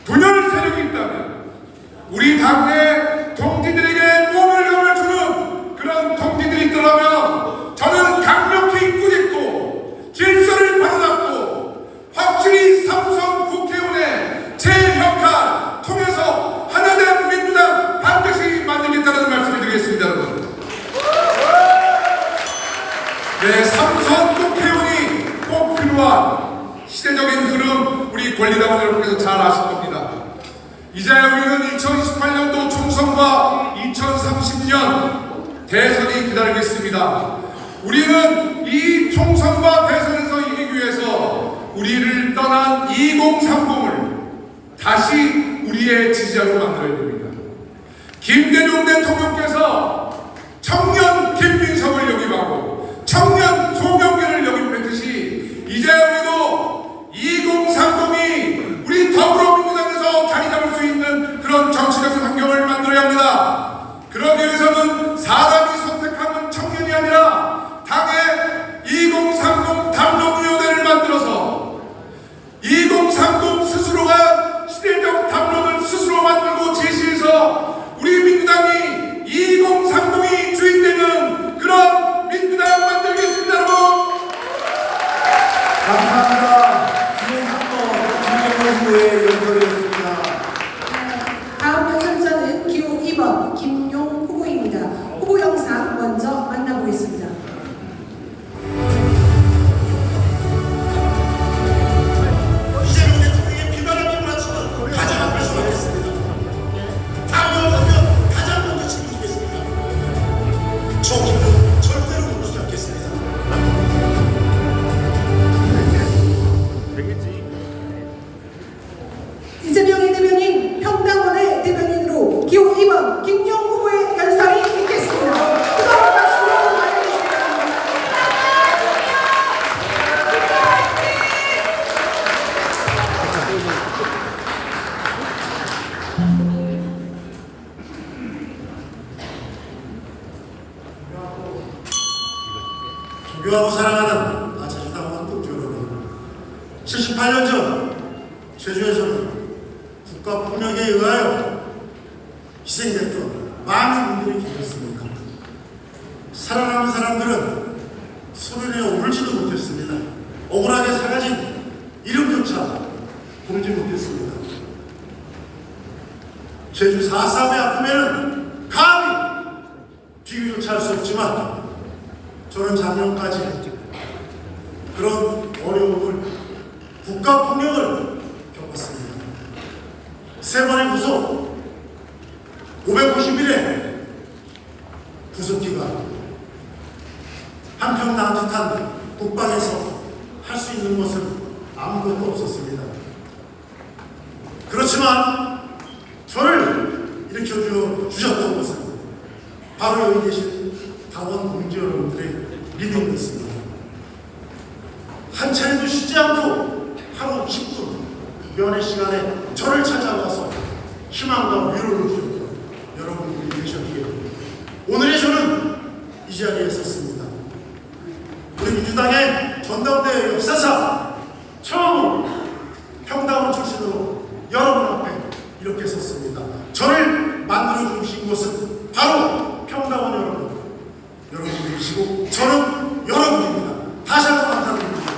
분열 세력이 있다면, 우리 당내 동지들에게 모멸감을 주는 그런 동지들이 있더라면 저는 강력히 꾸짖고 질서를 바로잡고 확실히 삼선 국회의원의 제 역할 통해서 하나된 민주당 반드시 만들겠다는 말씀을 드리겠습니다, 여러분. 네, 삼선 국회의원이 꼭 필요한 시대적인 흐름 우리 권리당원 여러분께서 잘 아실 겁니다. 이제 우리는 2028년도 총선과 2030년 대선이 기다리고 있습니다. 우리는 이 총선과 대선에서 이기기 위해서 우리를 떠난 2030을 다시 우리의 지지자로 만들어야 됩니다. 김대중 대통령께서 청년 김민석을 역임하고 청년 송영길을 역임했듯이 이제 우리도 2030이 우리 더불어민주당에서 자리 잡을 수 있는 그런 정치적 환경을 만들어야 합니다. 그러기 위해서는 사람이 선택하는 청년이 아니라 당의 2030 담론위원회를 만들어서 2030 스스로가 시대적 담론을 스스로 만들고 제시해서 우리 민주당이 2030 존경하고 사랑하는 제주당원 동지 여러분, 78년 전 제주에서는 국가폭력에 의하여 희생됐던 많은 분들이 계셨습니다. 살아남은 사람들은 소리내어 울지도 못했습니다. 억울하게 사라진 이름조차 보지 못했습니다. 제주 4.3의 아픔에는 감히 비교조차 할 수 없지만 저는 작년까지 그런 어려움을, 국가폭력을 겪었습니다. 3번의 구속, 551의 구속기가 한평 남짓한 북방에서 할 수 있는 것은 아무것도 없었습니다. 그렇지만 저를 일으켜주셨던 것은 바로 여기 계신 당원 동지 여러분들의 믿음이었습니다. 한 차례도 쉬지 않고 하루 10분 면회 시간에 저를 찾아와서 희망과 위로를 주셨던 여러분들이 계셨기에 오늘의 저는 이 자리에 섰습니다. 우리 민주당의 전당대회 역사상 처음 평당원 출신으로 여러분 앞에 이렇게 섰습니다. 저를 만들어 주신 것은 바로 평당원 여러분들이시고 저는 여러분입니다. 다시 한번 감사드립니다.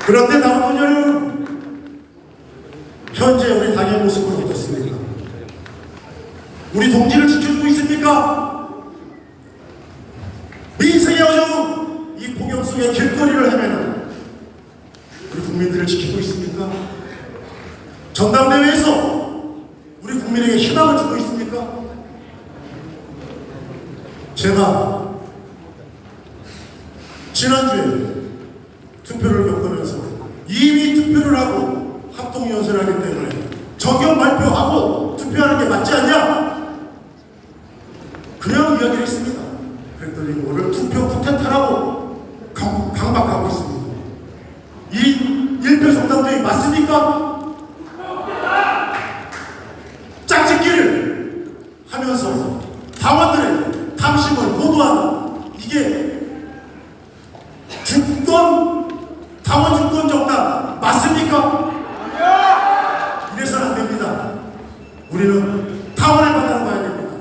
그런데 당원 여러분, 현재 우리 당의 모습은 어떻습니까? 우리 동지를 지켜주고 있습니까? 민생의 어려움, 이 폭염 속에 길거리를 헤매는 우리 국민들을 지키고 있습니까? 전당대회에서 우리 국민에게 희망을 주고 있습니까? 제가 지난주에 투표를 겪으면서 이미 투표를 하고 합동연설을 하기 때문에 정경 발표하고 투표하는 게 맞지 않냐? 그냥 이야기를 했습니다. 그랬더니 오늘 투표 쿠데타라고 강박하고 있습니다. 이 일표 정당주의 맞습니까? 짝짓기를 하면서 당원들의 탐심을 호도하는 이게 주권, 당원 주권 정당 맞습니까? 이래서는 안 됩니다. 우리는 당원을 받아봐야 됩니다.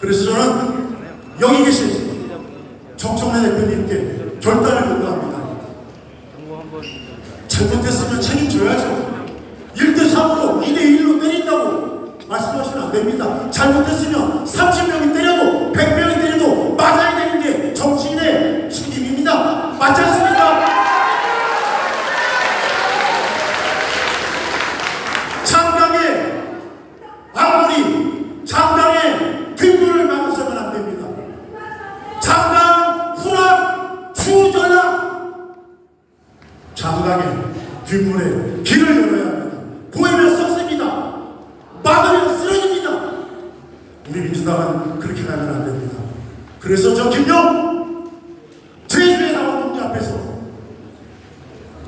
그래서 저는 여기 계신 정청래 대표님께 결단을 요구합니다. 잘못했으면 책임져야죠. 1대3으로 2대1로 때린다고 말씀하시면 안 됩니다. 잘못했으면 30명이 때려도 100명이 때려도 맞아야 되는 게 정치인의 책임입니다. 맞지 않습니까? 장강의 앞머리, 장강의 뒷문을 막아서는 안 됩니다. 장강 후락 추전락, 장강의 뒷문에 길을 열어야 합니다. 보이면 썩습니다. 막으면 쓰러집니다. 우리 민주당은 그렇게 가면 안 됩니다. 그래서 저 김용 제주의 당원 동지 앞에서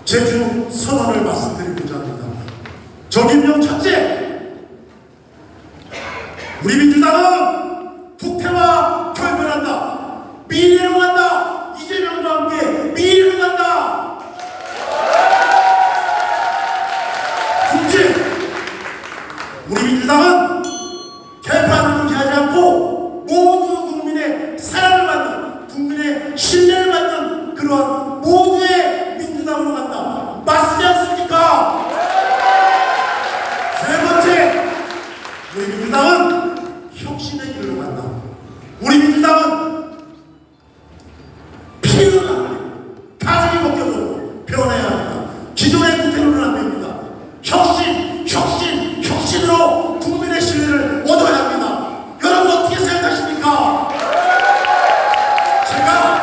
제주 선언을 말씀드리고자 합니다. 저 김용 첫째, 우리 민주당은 북태와 결별한다. 미래로 간다. 이재명과 함께 미래로 간다. 둘째, 우리 민주당은 개판을 하지 않고 모두 국민의 사랑을 받는, 국민의 신뢰를 받는 그러한 모두의 민주당으로 간다. 맞지 않습니까? 세 번째, 우리 민주당은 혁신의 길로 간다. 우리 민주당은 피해가 가족이 벗겨도 변해야 합니다. 기존의 구태로는 안 됩니다. 혁신으로 국민의 신뢰를 얻어야 합니다. 여러분 어떻게 생각하십니까? 제가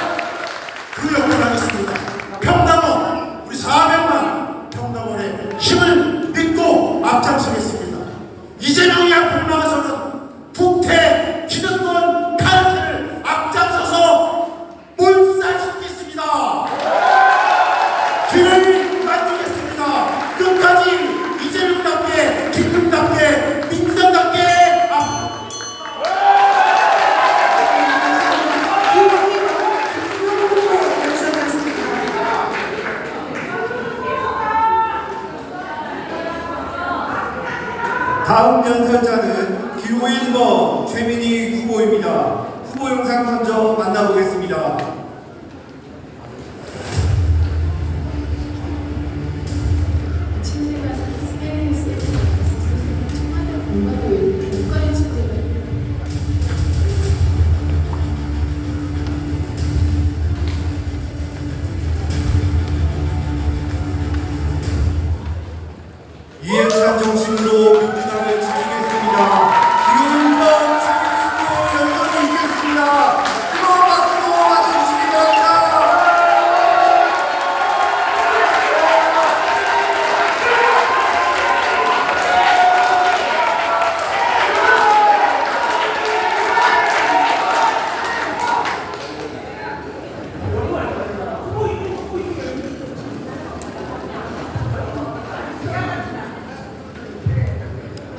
그 역할을 하겠습니다. 평당원, 우리 400만 평당원의 힘을 믿고 앞장서겠습니다. 이재명이 앞으로 나가서는 북태 기득권 카르텔을 앞장서서 몰살시키겠습니다. 길을 만들겠습니다. 끝까지 이재명답게, 김문답게, 민주당답게 다음 연설자는 기호 1번 최민희 후보입니다. 후보 영상 먼저 만나보겠습니다. 친구가 스페인에서 청와대 공부하고 있는 교과의 친구가 이해찬 정신으로 민주당을 지키겠습니다. 기호 1번 최민희 후보 연설을 읽겠습니다. 뜨거운 박수로 맞아주시기 바랍니다.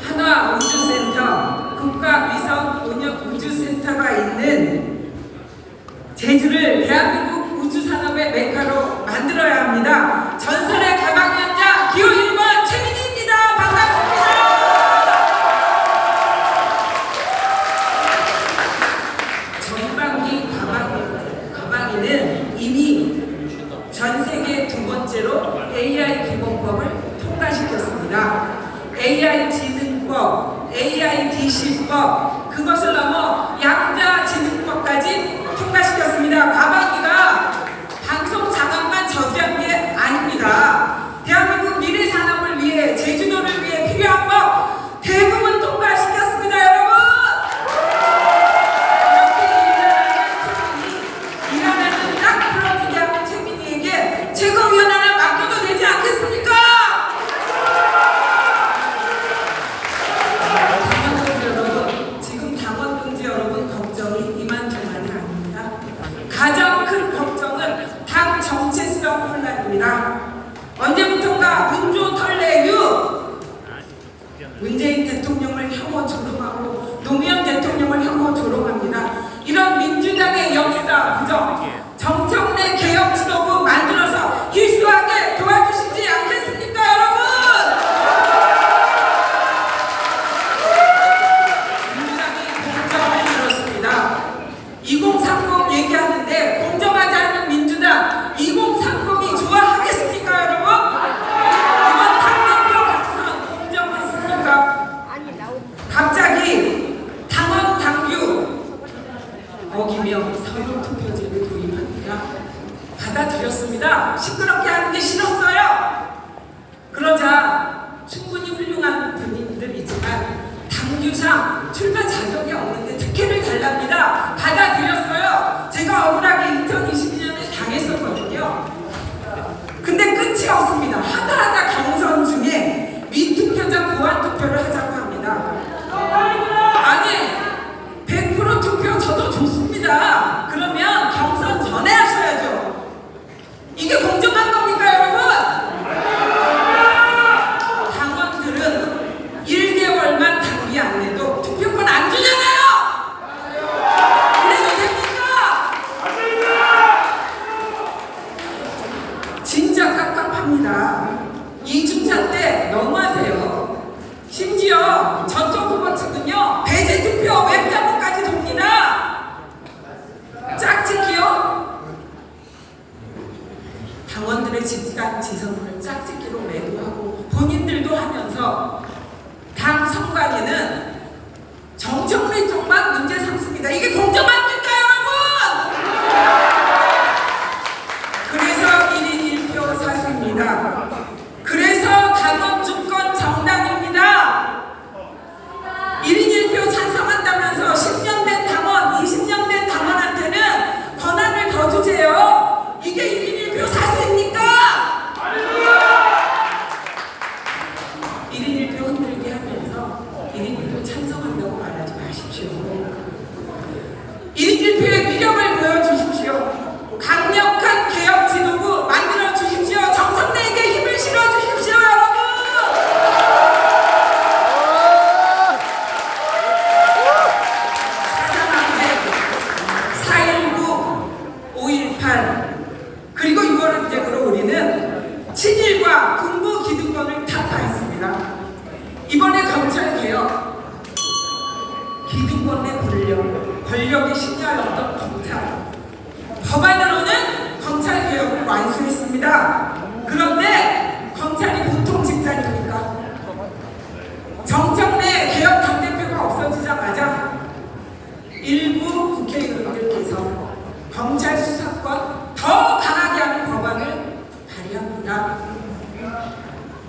한화우주센터, 국가위성운영우주센터가 있는 제주를 대한민국 우주산업의 메카로 만들어야 합니다. 전설의 가방연자 기호 1번 최민희입니다. 반갑습니다. 전반기 가방이는 이미 전 세계 두 번째로 AI 기본법을 통과시켰습니다. AI 지능법, AI DC법, 그것을 넘어 양자지능법까지 통과시켰습니다. 과방위가 방송 장악만 저지한 게 아닙니다. 대한민국 미래 산업을 위해, 제주도를 위해 필요한 법 대부분 통과시켰습니다, 여러분. 이렇게 일하는 딱 풀어주게 하는 최민희에게 최고위원 하나 맡겨도 되지 않겠습니까? 가장 큰 걱정은 당 정체성 혼란입니다. 언제부턴가 문조 털레유, 문재인 대통령을 혐오 조롱하고 노무현 대통령을 혐오 조롱합니다. 이런 민주당의 역사 부정, 정청래 개혁 지도부 만들어서 일수하게 도와주시지 않겠습니까, 여러분? 민주당이 공정을 이뤘습니다. 2030 얘기하는데 공정하지 않은 민주당 2030이 좋아하겠습니까, 여러분? 이번 당대표 각선 공정했습니까? 갑자기 당원 당규 어기며 사후투표제를 도입합니다. 받아들였습니다. 시끄럽게 하는 게 싫었어요. 그러자 충분히 훌륭한 분들이지만 당규상 출마 자격이 없는데 특혜를 달랍니다. 받아들였어요. 제가 억울하게 2022년에 당했었거든요. 근데 끝이 없습니다. 하다하다 경선 중에 미투표자 보완투표를 하자고 합니다. 아니 100% 투표 저도 좋습니다. 그러면 경선 전에 하셔야죠. 이게 공정한 겁니까, 여러분? 당원들은 1개월만 당비 안 내도 투표권 안 주잖아요. 그래도 됩니까? 진짜 깝깝합니다. 이중차 때 너무하세요. 심지어 저쪽 후보 측은요 배제 투표 웹자본까지 돕니다. 짝짓기요? 당원들의 집단 지성을 짝짓기로 매도하고 본인들도 하면서 당 선관위는 정청래 쪽만 문제 삼습니다. 이게 공정합니까, 여러분? 그래서 1인 1표 사수입니다. 그래서 당원 주권 정당입니다. 1인 1표 찬성한다면서 10년 된 당원, 20년 된 당원한테는 권한을 더 주세요. 이게 1인 1표 사수입니까? 1인 1표 흔들게 하면서 1인 1표 찬성한다고 말하지 마십시오. 1인 1표의 위력을 보여주십시오. 강력한 개혁 지도부 만들어 주십시오. 정청래에게 힘을 실어 주십시오, 여러분. 사상항쟁, 4.19, 5.18 그리고 6월 항쟁으로 우리는 친일과 군부 기득권을 타파했습니다. 이번에 검증 경찰개혁, 기득권의 권력, 권력의 심야였던 경찰. 법안으로는 경찰개혁을 완수했습니다. 그런데 검찰이 보통 집단입니까? 정청래 개혁 당대표가 없어지자마자 일부 국회의원들께서 검찰 수사권 더 강하게 하는 법안을 발의합니다.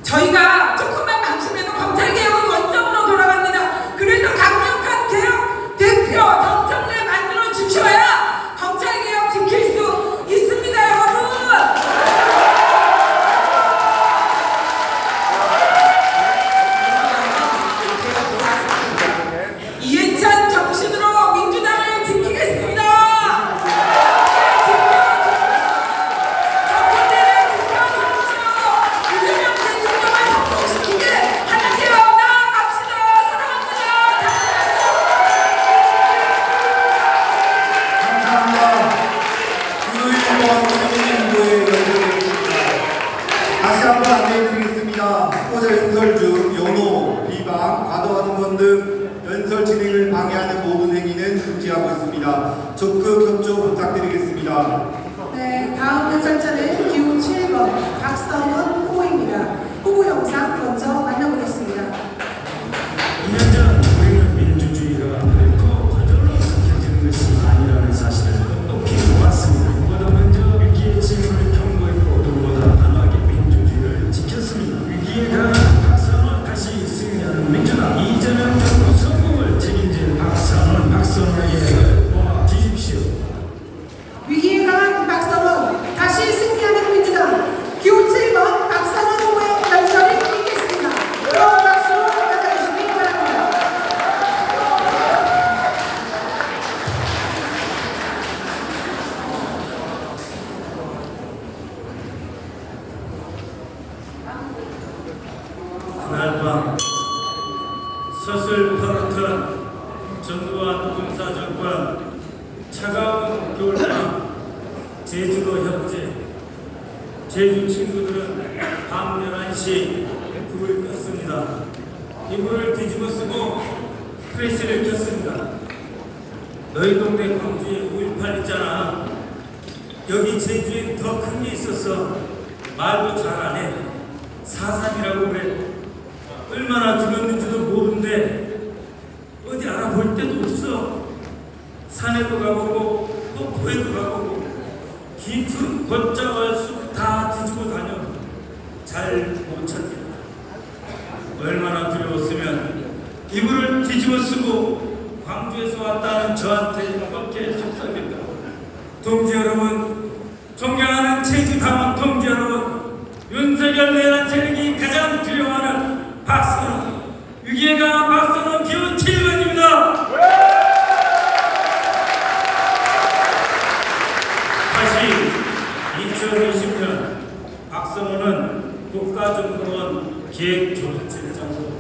저희가 조금만 방심해도 검찰개혁은 원점으로 돌아갑니다. 그래서 강력한 개혁 대표 정청래 만들어 주셔야 검찰개혁 지킬 수 있습니다, 여러분. 이해찬 정신으로 민주당을 지키겠습니다. 정권대를 지켜주십시오. 이재명 대통령을 성공시키게 하나님께 나아갑시다. 사랑합니다. 감사합니다. 금요일과 최민희부의 연설이었습니다. 다시 한번 안내해드리겠습니다. 후보자 연설 중 연호, 비방, 과도한 응원 등 연설 진행을 방해하는 모든 행위는 금지하고 있습니다. 적극 협조 부탁드리겠습니다. 네, 다음 연설자는 기호 7번 박성원 후보입니다. 후보 영상 먼저 만나보겠습니다. 2년 전 우리는 민주주의가 결코 저절로 지켜지는 것이 아니라는 사실을 똑똑히 보았습니다. 누구보다 먼저 위기의 징후를 경고했고 누구보다 단호하게 민주주의를 지켰습니다. 위기에 강한 박선원 다시 승리하는 민주당. 이재명 정부 성공을 책임질 박선원에게 모아주십시오. 위기에 강한 박성원 다시 승리하는 민주당 기호 7번 박성원 후보의 연설이 있겠습니다. 뜨거운 박수로 맞아주시기 바랍니다. 그날 밤 서슬 파릇한 전두환 군사정권, 차가운 겨울밤, 제주도 협재. 제주 친구들은 밤 11시 불을 껐습니다. 이불을 뒤집어 쓰고 프레시를 켰습니다. 너희 동네 광주에 5.18 있잖아. 여기 제주에 더 큰 게 있었어. 말도 잘 안 해. 4.3이라고 그래. 얼마나 죽었는지도 모르는데 어디 알아볼 데도 없어. 산에도 가보고 또 포에도 가보고 깊은 걷자와 숲 다 뒤지고 다녀. 잘 못 찾겠다. 얼마나 두려웠으면 이불을 뒤집어 쓰고 광주에서 왔다는 저한테 이렇게 속삭였다. 동지 여러분, 존경하는 제주당원 동지 여러분, 윤석열 내란 세력이 가장 두려워하는 박선원, 위기에 강한 박선원 기호 7번입니다. 다시 2020년 박선원은 국가정보원 기획조정실장으로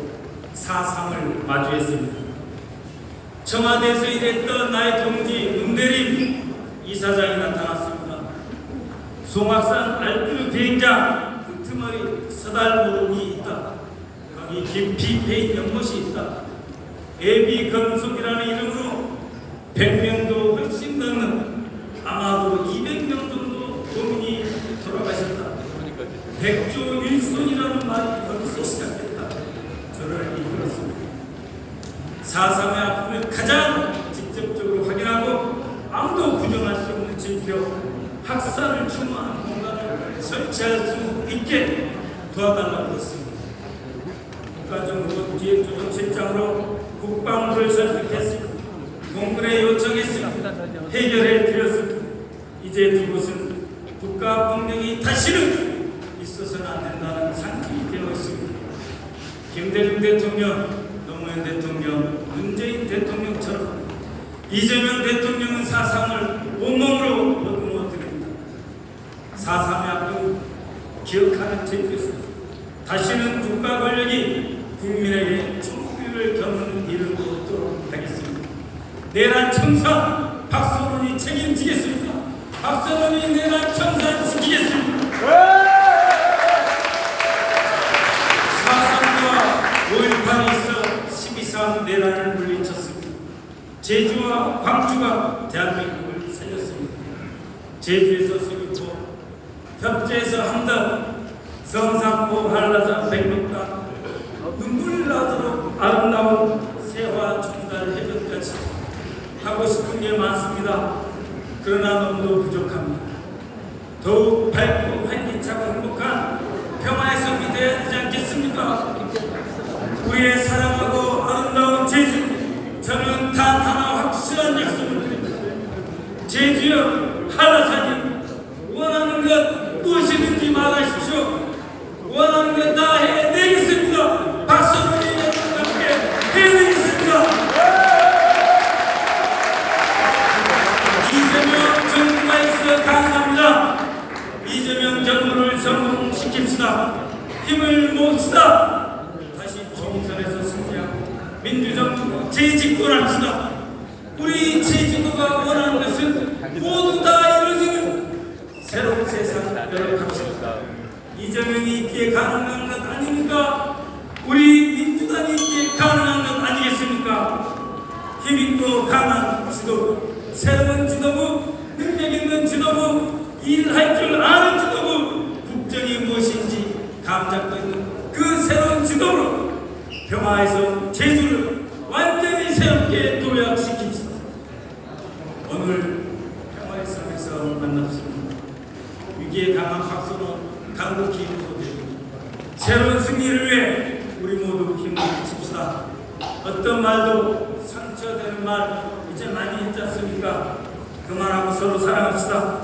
4.3을 마주했습니다. 청와대에서 일했던 나의 동지 문대림 이사장이 나타났습니다. 송악산 알프스 비행장 끄트머리 서달모rum이 있다. 거기 깊이 패인 연못이 있다. 애비금속이라는 이름으로 100명도 훨씬 넘는, 아마도 200명 정도 도민이 돌아가셨다. 백조 일손이라는 말이 거기서 시작됐다. 저를 이끌었습니다. 4.3의 아픔을 가장 직접적으로 확인하고 아무도 부정할 수 없는 지표, 학살을 추모하는 공간을 설치할 수 있게 도와달라고 했습니다. 국가정보 기획조정실장으로 국방부를 설득했습니다. 공군에 요청했습니다. 해결해 드렸습니다. 이제 그곳은 국가법령이 다시는 있어서는 안 된다는 상식이 되어 있습니다. 김대중 대통령, 노무현 대통령, 문재인 대통령처럼 이재명 대통령은 4.3을 온몸으로 거두어 드립니다. 4.3의 아픔 기억하는 제주에서 다시는 국가 권력이 국민에게 총비를 겪는 일을 없도록 하겠습니다. 내란 청산 박선원이 책임지겠습니다. 박선원이 내란 청산 지키겠습니다. 4.3과 5.18이 있어 내란을 물리쳤습니다. 제주와 광주가 대한민국을 살렸습니다. 제주에서 서귀포, 협재에서 함덕, 성산포, 한라산, 백록강, 눈물 나도록 아름다운 세화 중달 해변까지 하고 싶은 게 많습니다. 그러나 너무도 부족합니다. 더욱 밝고 활기차고 행복한 평화의 섬이 되어야 되지 않겠습니까? 우리의 사랑하고 아름다운 제주, 저는 단 하나 확실한 약속을 드립니다. 제주여, 한라산이 원하는 것 무엇이든지 말하십시오. 원하는 것 다 해내겠습니다. 박수를 여러분과 함께 해내겠습니다. 이재명 정부가 있어 가능합니다. 이재명 정부를 성공시킵시다. 힘을 모읍시다. 다시 총선에서 승리하고 민주정부 재집권합시다. 우리 제주도가 원하는 것은 모두 다 이루어지는 새로운 세상 열어갑시다. 이재명이 있기에 가능한 것 아닙니까? 우리 민주당이 있기에 가능한 것 아니겠습니까? 힘있고 강한 지도부, 새로운 지도부, 능력 있는 지도부, 일할 줄 아는 지도부, 국정이 무엇인지 감 잡고 있는 그 새로운 지도부로 평화에서 제주를 완전히 새롭게 도약시킵시다. 오늘 평화의 섬에서 만났습니다. 위기에 강한 박수로 강국히 호소드립니다. 새로운 승리를 위해 우리 모두 힘을 합칩시다. 어떤 말도 상처되는 말 이제 많이 했지 않습니까? 그만하고 서로 사랑합시다.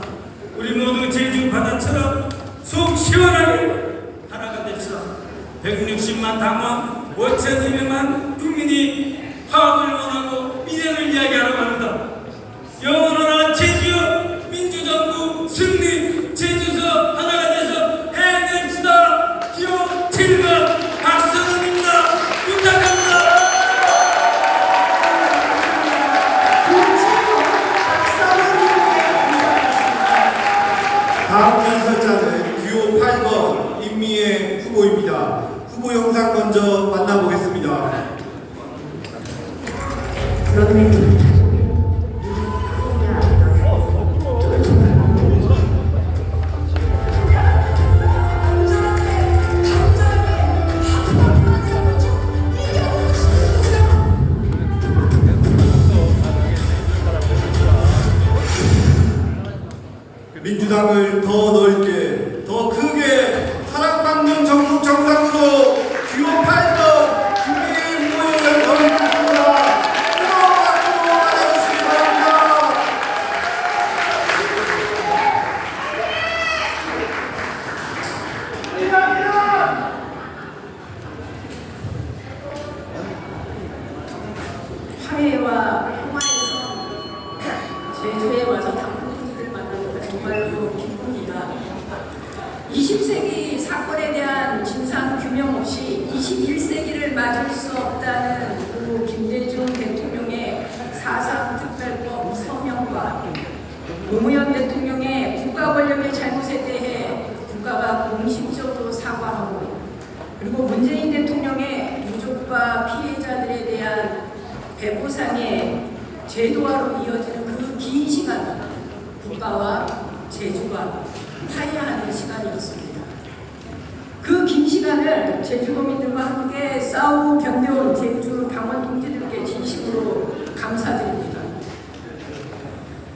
우리 모두 제주 바다처럼 속 시원하게 하나가 됩시다. 160만 당원, 5,200만 국민이 화합을 원하고 미래를 이야기하라고 합니다. 영원한 제주여, 민주정부 승리, 제주서 하나가 돼서 해냅시다. 기호 7번 박선웅입니다. 부탁합니다. 다음 연설자는 기호 8번 임미애 후보입니다. 후보 영상 먼저 만나보겠습니다. 민주당을 더 넓게, 더 크게 사랑받는 전국 정당으로 기호 8번 김미애 후보의 연설을 듣습니다. 뜨거운 박수로 맞아주시기 바랍니다. 화해와 평화에서 제주에 와서 당국인들 만나니까 정말로 기쁩니다. 20세기 사건에 대한 진상 규명 없이 21세기를 맞을 수 없다는 그 김대중 대통령의 사상특별법 서명과 노무현 대통령의 국가 권력의 잘못에 대해 국가가 공식적으로 사과하고, 그리고 문재인 대통령의 유족과 피해자들에 대한 배보상의 제도화로 이어지는 그 긴 시간, 국가와 제주가 화해하는 시간이었습니다. 그 긴 시간을 제주도민들과 함께 싸우고 견뎌온 제주 당원 동지들께 진심으로 감사드립니다.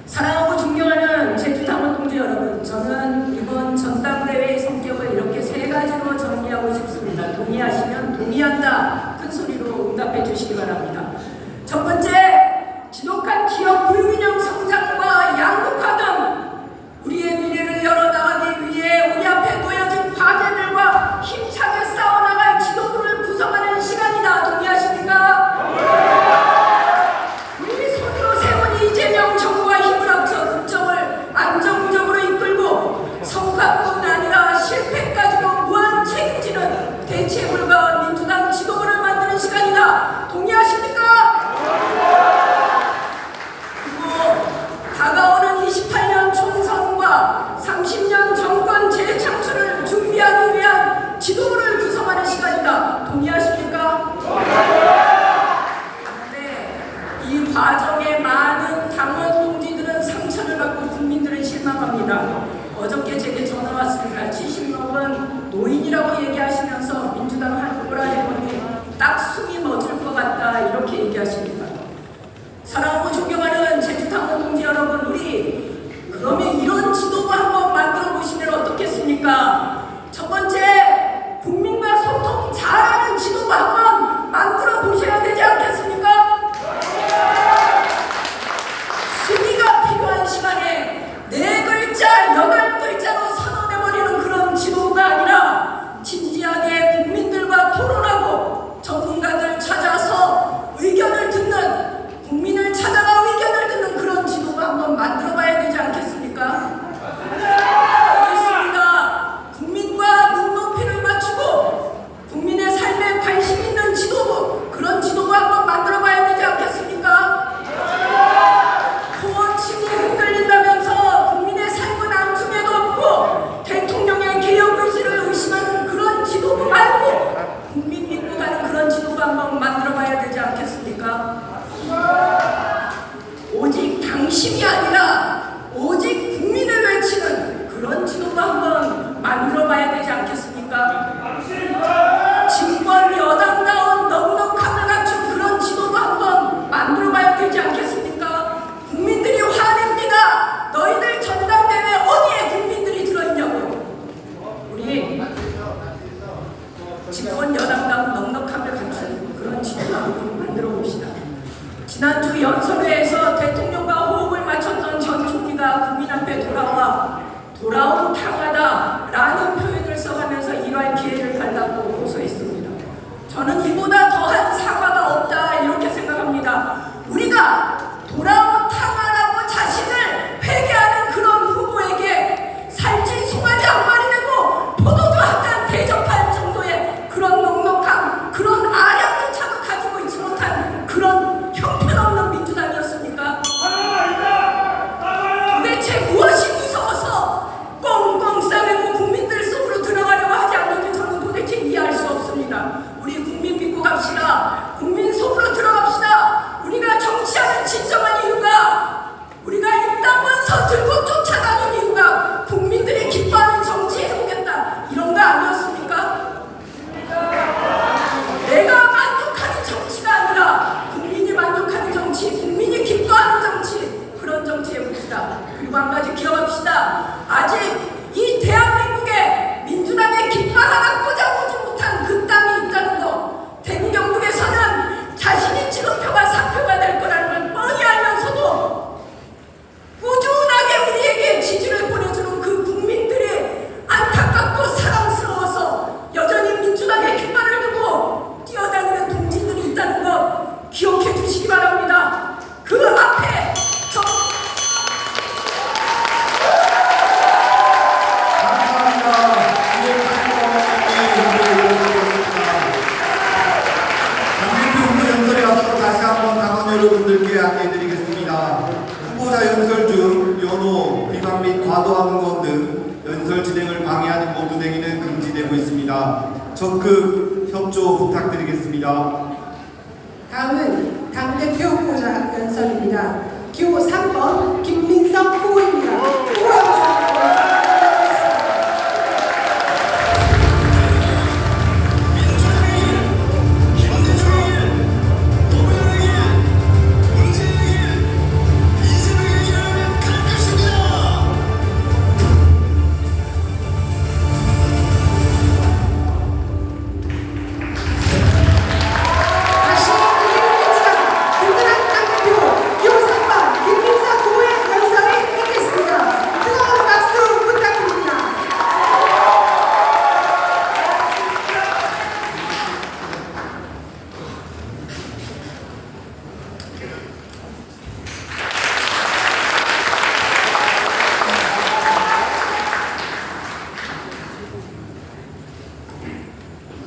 사랑하고 존경하는 제주 당원 동지 여러분, 저는 이번 전당대회의 성격을 이렇게 세 가지로 정리하고 싶습니다. 동의하시면 동의한다, 큰 소리로 응답해 주시기 바랍니다. 첫 번째, 지독한 기업 불균형 성장과 양극화 등 우리의 미래를 열어나가기 위해 우리 앞에 놓여진 과제들과 힘차게 싸워나갈 지도부를 구성하는 시간이다. 동의하십니까? 우리 손으로 세운 이재명 정부와 힘을 합쳐 국정을 안정적으로 이끌고 성과뿐 아니라 실패까지도 무한 책임지는 대체불가 민주당 지도부를 만드는 시간이다. 동의하십니까? 다가오는 28년 총선과 30년 정권 재창출을 준비하기 위한 지도부를 구성하는 시간이다. 동의하십니까? 동의하십니까? 사랑하고 존경하는 제주탐험 동지 여러분, 우리 그러면 이런 지도부 한번 만들어 보시면 어떻겠습니까? 첫 번째, 국민과 소통 잘하는 지도부 한번 만들어 보셔야 되지 않겠습니까? 순위가 필요한 시간에 4글자, 8글자로 선언해버리는 그런 지도부가 아니라 진지하게 국민들과 토론하고 전문가들 찾아서 의견을 듣는, 국민을 찾아가 의견을 듣는 그런 지도부 한번 만들어 봐야 되지 않겠습니까? 알겠습니다. 국민과 눈높이를 맞추고 국민의 삶에 관심 있는 지도부, 그런 지도부 한번 만들어 봐야 되지 않겠습니까? 코어층이 흔들린다면서 국민의 삶은 안중에도 없고 대통령의 개혁 의지를 의심하는 그런 지도부 말고 국민 믿고 가는 그런 지도부 한번 만들어 봐야 되지 않겠습니까? 오직 당심이 아니라 오직 국민을 외치는 그런 지도부 한번 만들어 봐야 되지 않겠습니까? 진권 여당다운 넉넉함을 갖춘 그런 지도부 한번 만들어 봐야 되지 않겠습니까? 국민들이 화냅니다. 너희들 전당대회 어디에 국민들이 들어있냐고. 우리 집권 여당다운 넉넉함을 갖춘 그런 지도부 한번 만들어 봅시다. 지난주 연설회에서 대통령과 호흡을 맞췄던 전 총리가 국민 앞에 돌아온 탕하다라는 표현을 써가면서 일할 기회를 달라고 호소했습니다. 저는 이보다 더한 사과가 없다 이렇게 생각합니다. 우리가 돌아온 탕하라고 자신을 회개하는 그런 후보에게 살찐 송아지 한 마리 내고 포도주 한 잔 대접할 정도의 그런 넉넉함, 그런 아량조차도 가지고 있지 못한 그런 형편없는 민주당이었습니까? 도대체 무엇이 무서워서 꽁꽁 싸매고 국민들 속으로 들어가려고 하지 않는지 저는 도대체 이해할 수 없습니다. 우리 국민 믿고 갑시다. 국민 속으로 들어갑시다. 우리가 정치하는 진정한 이유가, 우리가 입당원서 들고 쫓아가는 이유가 국민들이 기뻐하는 정치 해보겠다 이런 거 아니었습니까? 내가 만족하는 정치가 아니라 국민이 만족하는 정치, 국민이 기뻐하는 정치, 그런 정치 해봅시다. 그리고 한 가지 기억합시다. 아직 이 대한민국에 민주당의 깃발 하나 꽂아보지 못한 그 땅이 있다는 거, 대구 경북에서는 자신이 지급표가 사표가 될 거라는 걸 뻔히 알면서도 꾸준하게 우리에게 지지를 보내주는 그 국민들이 안타깝고 사랑스러워서 여전히 민주당의 깃발을 두고 뛰어다니는 동지들이 있다는 거 기억해 주시기 바랍니다. 그 앞에 여러분들께 안내해드리겠습니다. 후보자 연설 중 연호, 비방 및 과도한 응원 등 연설 진행을 방해하는 모든 행위는 금지되고 있습니다. 적극 협조 부탁드리겠습니다. 다음은 당대표 후보자 연설입니다. 기호 3번 김민석 후보입니다. 후보 영상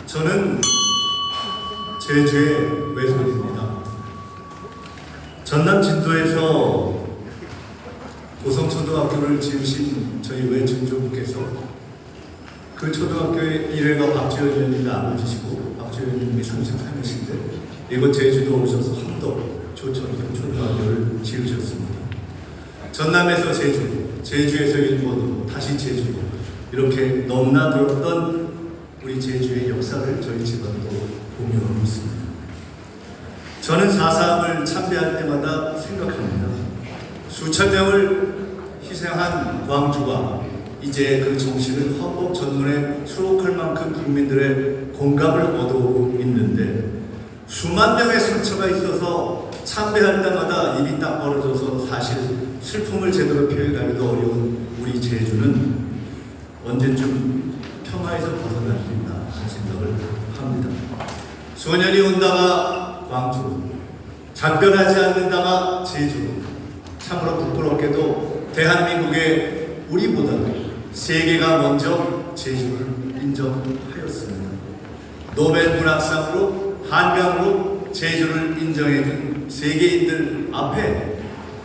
저는 제주의 외손입니다. 전남 진도에서 고성초등학교를 지으신 저희 외증조부께서 그 초등학교의 일회가 박지원 의원님이 아버지시고 박지원 의원님이 33이신데 이곳 제주도 오셔서 함덕 조천경 초등학교를 지으셨습니다. 전남에서 제주, 제주에서 일본으로 다시 제주 이렇게 넘나들었던 우리 제주의 역사를 저희 집안도 공유하고 있습니다. 저는 4.3을 참배할 때마다 생각합니다. 수천 명을 희생한 광주가 이제 그 정신을 헌법 전문에 수록할 만큼 국민들의 공감을 얻어오고 있는데, 수만 명의 상처가 있어서 참배할 때마다 입이 딱 벌어져서 사실 슬픔을 제대로 표현하기도 어려운 우리 제주는 언제쯤 평화에서 벗어날 수 있나 하는 생각을 합니다. 소년이 온다가 광주, 작별하지 않는다가 제주. 참으로 부끄럽게도 대한민국의 우리보다도 세계가 먼저 제주를 인정하였습니다. 노벨 문학상으로 한강으로 제주를 인정해준 세계인들 앞에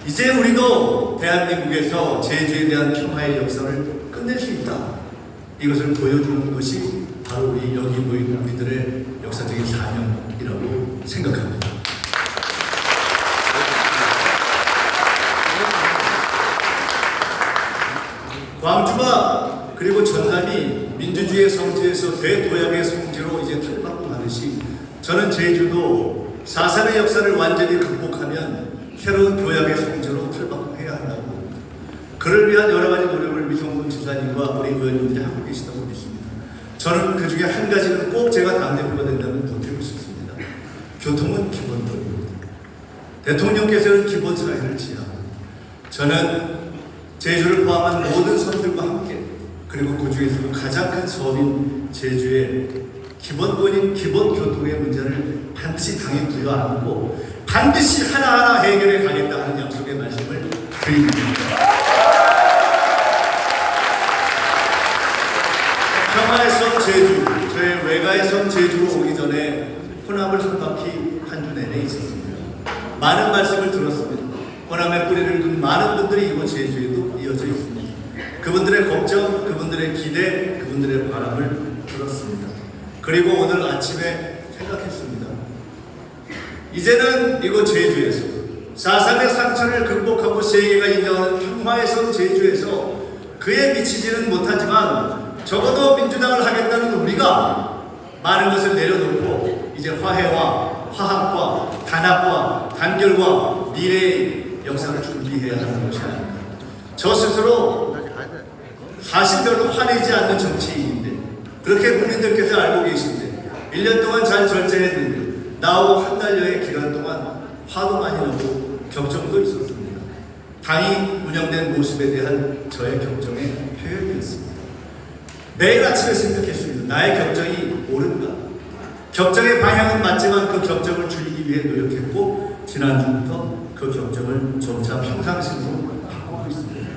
이제 우리도 대한민국에서 제주에 대한 평화의 역사를 끝낼 수 있다. 이것을 보여주는 것이 바로 우리 여기 모인 우리들의 역사적인 사명이라고 생각합니다. 광주가 그리고 전남이 민주주의의 성지에서 대도약의 성지로 이제 탈바꿈하듯이 저는 제주도 4.3의 역사를 완전히 극복하면 새로운 도약의 성지로 탈바꿈해야 한다고 봅니다. 그를 위한 여러 가지 노력을 미성문 지사님과 우리 의원님들이 하고 계시다고 믿습니다. 저는 그 중에 한 가지는 꼭 제가 당대표가 된다면 보태고 싶습니다. 교통은 기본권입니다. 대통령께서는 기본 사회를 지향합니다. 저는 제주를 포함한 모든 섬들과 함께, 그리고 그 중에서도 가장 큰 섬인 제주의 기본권인 기본교통의 문제를 반드시 당에 부여안고 반드시 하나하나 해결해 가겠다 하는 약속의 말씀을 드립니다. 평화의 섬 제주, 저의 외가의 섬 제주로 오기 전에 호남을 한 바퀴 한 주 내내 있었습니다. 많은 말씀을 들었습니다. 호남의 뿌리를 둔 많은 분들이 이곳 제주에도 이어져 있습니다. 그분들의 걱정, 그분들의 기대, 그분들의 바람을 들었습니다. 그리고 오늘 아침에 생각했습니다. 이제는 이곳 제주에서 4.3의 상처를 극복하고 세계가 인정하는 평화의 섬 제주에서 그에 미치지는 못하지만 적어도 민주당을 하겠다는 우리가 많은 것을 내려놓고 이제 화해와 화합과 단합과 단결과 미래의 역사를 준비해야 하는 것이 아닌가. 저 스스로 사실 별로 화내지 않는 정치인인데, 그렇게 국민들께서 알고 계신데 1년 동안 잘 절제했는데 나오고 한 달여의 기간 동안 화도 많이 나고 격정도 있었습니다. 당이 운영된 모습에 대한 저의 격정의 표현이었습니다. 매일 아침에 생각했습니다. 나의 격정이 옳은가? 격정의 방향은 맞지만 그 격정을 줄이기 위해 노력했고, 지난주부터 그 격정을 점차 평상심으로 바꾸고 있습니다.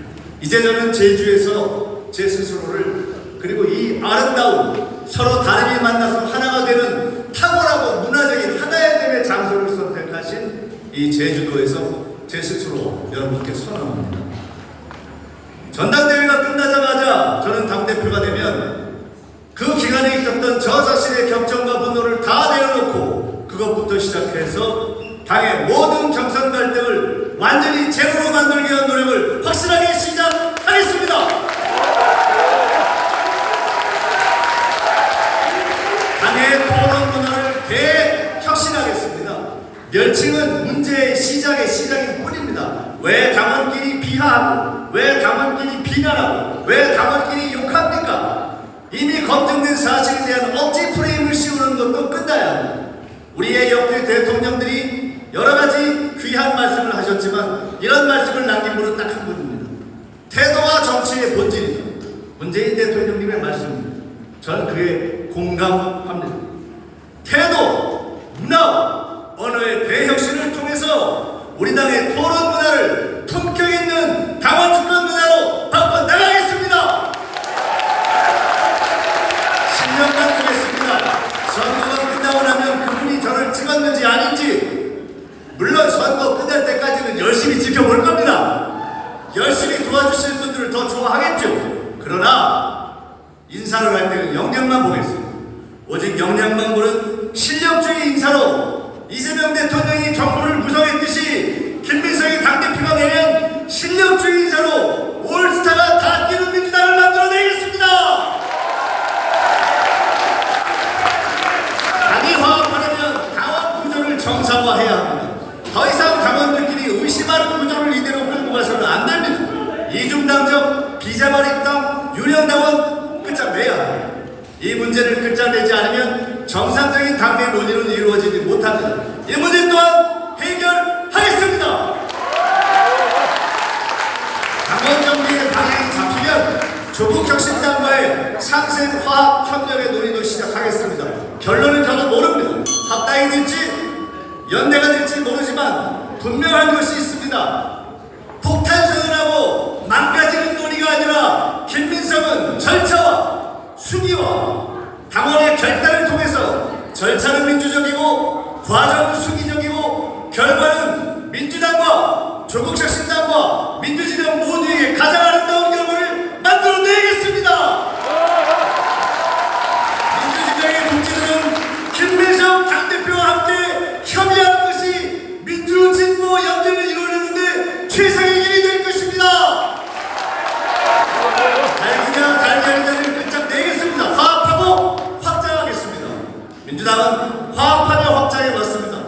이제 저는 제주에서 제 스스로를, 그리고 이 아름다운 서로 다름이 만나서 하나가 되는 탁월하고 문화적인 하나의 됨의 장소를 선택하신 이 제주도에서 제 스스로 여러분께 선언합니다. 전당대회가 끝나자마자 저는 당대표가 되면 그 기간에 있었던 저 자신의 격정과 분노를 다 내려놓고 그것부터 시작해서 당의 모든 경선 갈등을 완전히 제로로 만들기 위한 노력을 확실하게 시작하겠습니다. 당의 토론 문화를 대혁신하겠습니다. 멸칭은 문제의 시작일 뿐입니다. 왜 당원끼리 비하하고, 왜 당원끼리 비난하고, 왜 당원끼리 욕합니까? 이미 검증된 사실에 대한 억지 프레임을 씌우는 것도 끝나야 합니다. 우리의 역대 대통령들이 여러 가지 귀한 말씀을 하셨지만 이런 말씀을 남긴 분은 딱 한 분입니다. 태도와 정치의 본질이다. 문재인 대통령님의 말씀입니다. 저는 그에 공감합니다. 태도, 문화, 언어의 대혁신을 통해서 우리 당의 토론 문화를 품격 있는 당원 주권 문화로 바꿔 나가겠습니다. 10년간 그랬습니다. 선거가 끝나고 나면 그분이 저를 찍었는지 아닌지, 물론 선거 끝날 때까지는 열심히 지켜볼 겁니다. 열심히 도와주시는 분들을 더 좋아하겠죠. 그러나 인사를 할 때는 역량만 보겠습니다. 오직 역량만 보는 실력주의 인사로 이재명 대통령이 정부를 구성했듯이 김민석이 당대표가 되면 실력주의 인사로 올스타가 다 뛰는 민주당을 만들어내겠습니다. 당이 화합하려면 당원 구조를 정상화 민주당화해야 합니다. 더 이상 당원들끼리 의심하는 구조를 이대로 끌고 가서는 안 됩니다. 이중당적, 비자발입당, 유령당원 끝장내야 합니다. 이 문제를 끝장내지 않으면 정상적인 당내 논의는 이루어지지 못합니다. 이 문제 또한 해결하겠습니다. 당원 정비의 방향이 잡히면 조국 혁신당과의 상생화합 협력의 논의도 시작하겠습니다. 결론은 저도 모릅니다. 합당이 될지 연대가 될지 모르지만 분명한 것이 있습니다. 폭탄성을 하고 망가지는 논의가 아니라 김민석은 절차와 수기와 당원의 결단을 통해서 절차는 민주적이고 과정은 수기적이고 결과는 민주당과 조국혁신당과 민주진영 모두에게 가장 아름다운 결과를 만들어내겠습니다. 민주진영의 동지들은 김민석 당대표와 함께 협의하는 것이 민주진보 연대를 이루어내는데 최상의 길이 될 것입니다. 달기냐 달걀이냐를 끝장내겠습니다. 화합하고 확장하겠습니다. 민주당은 화합하며 확장해 왔습니다.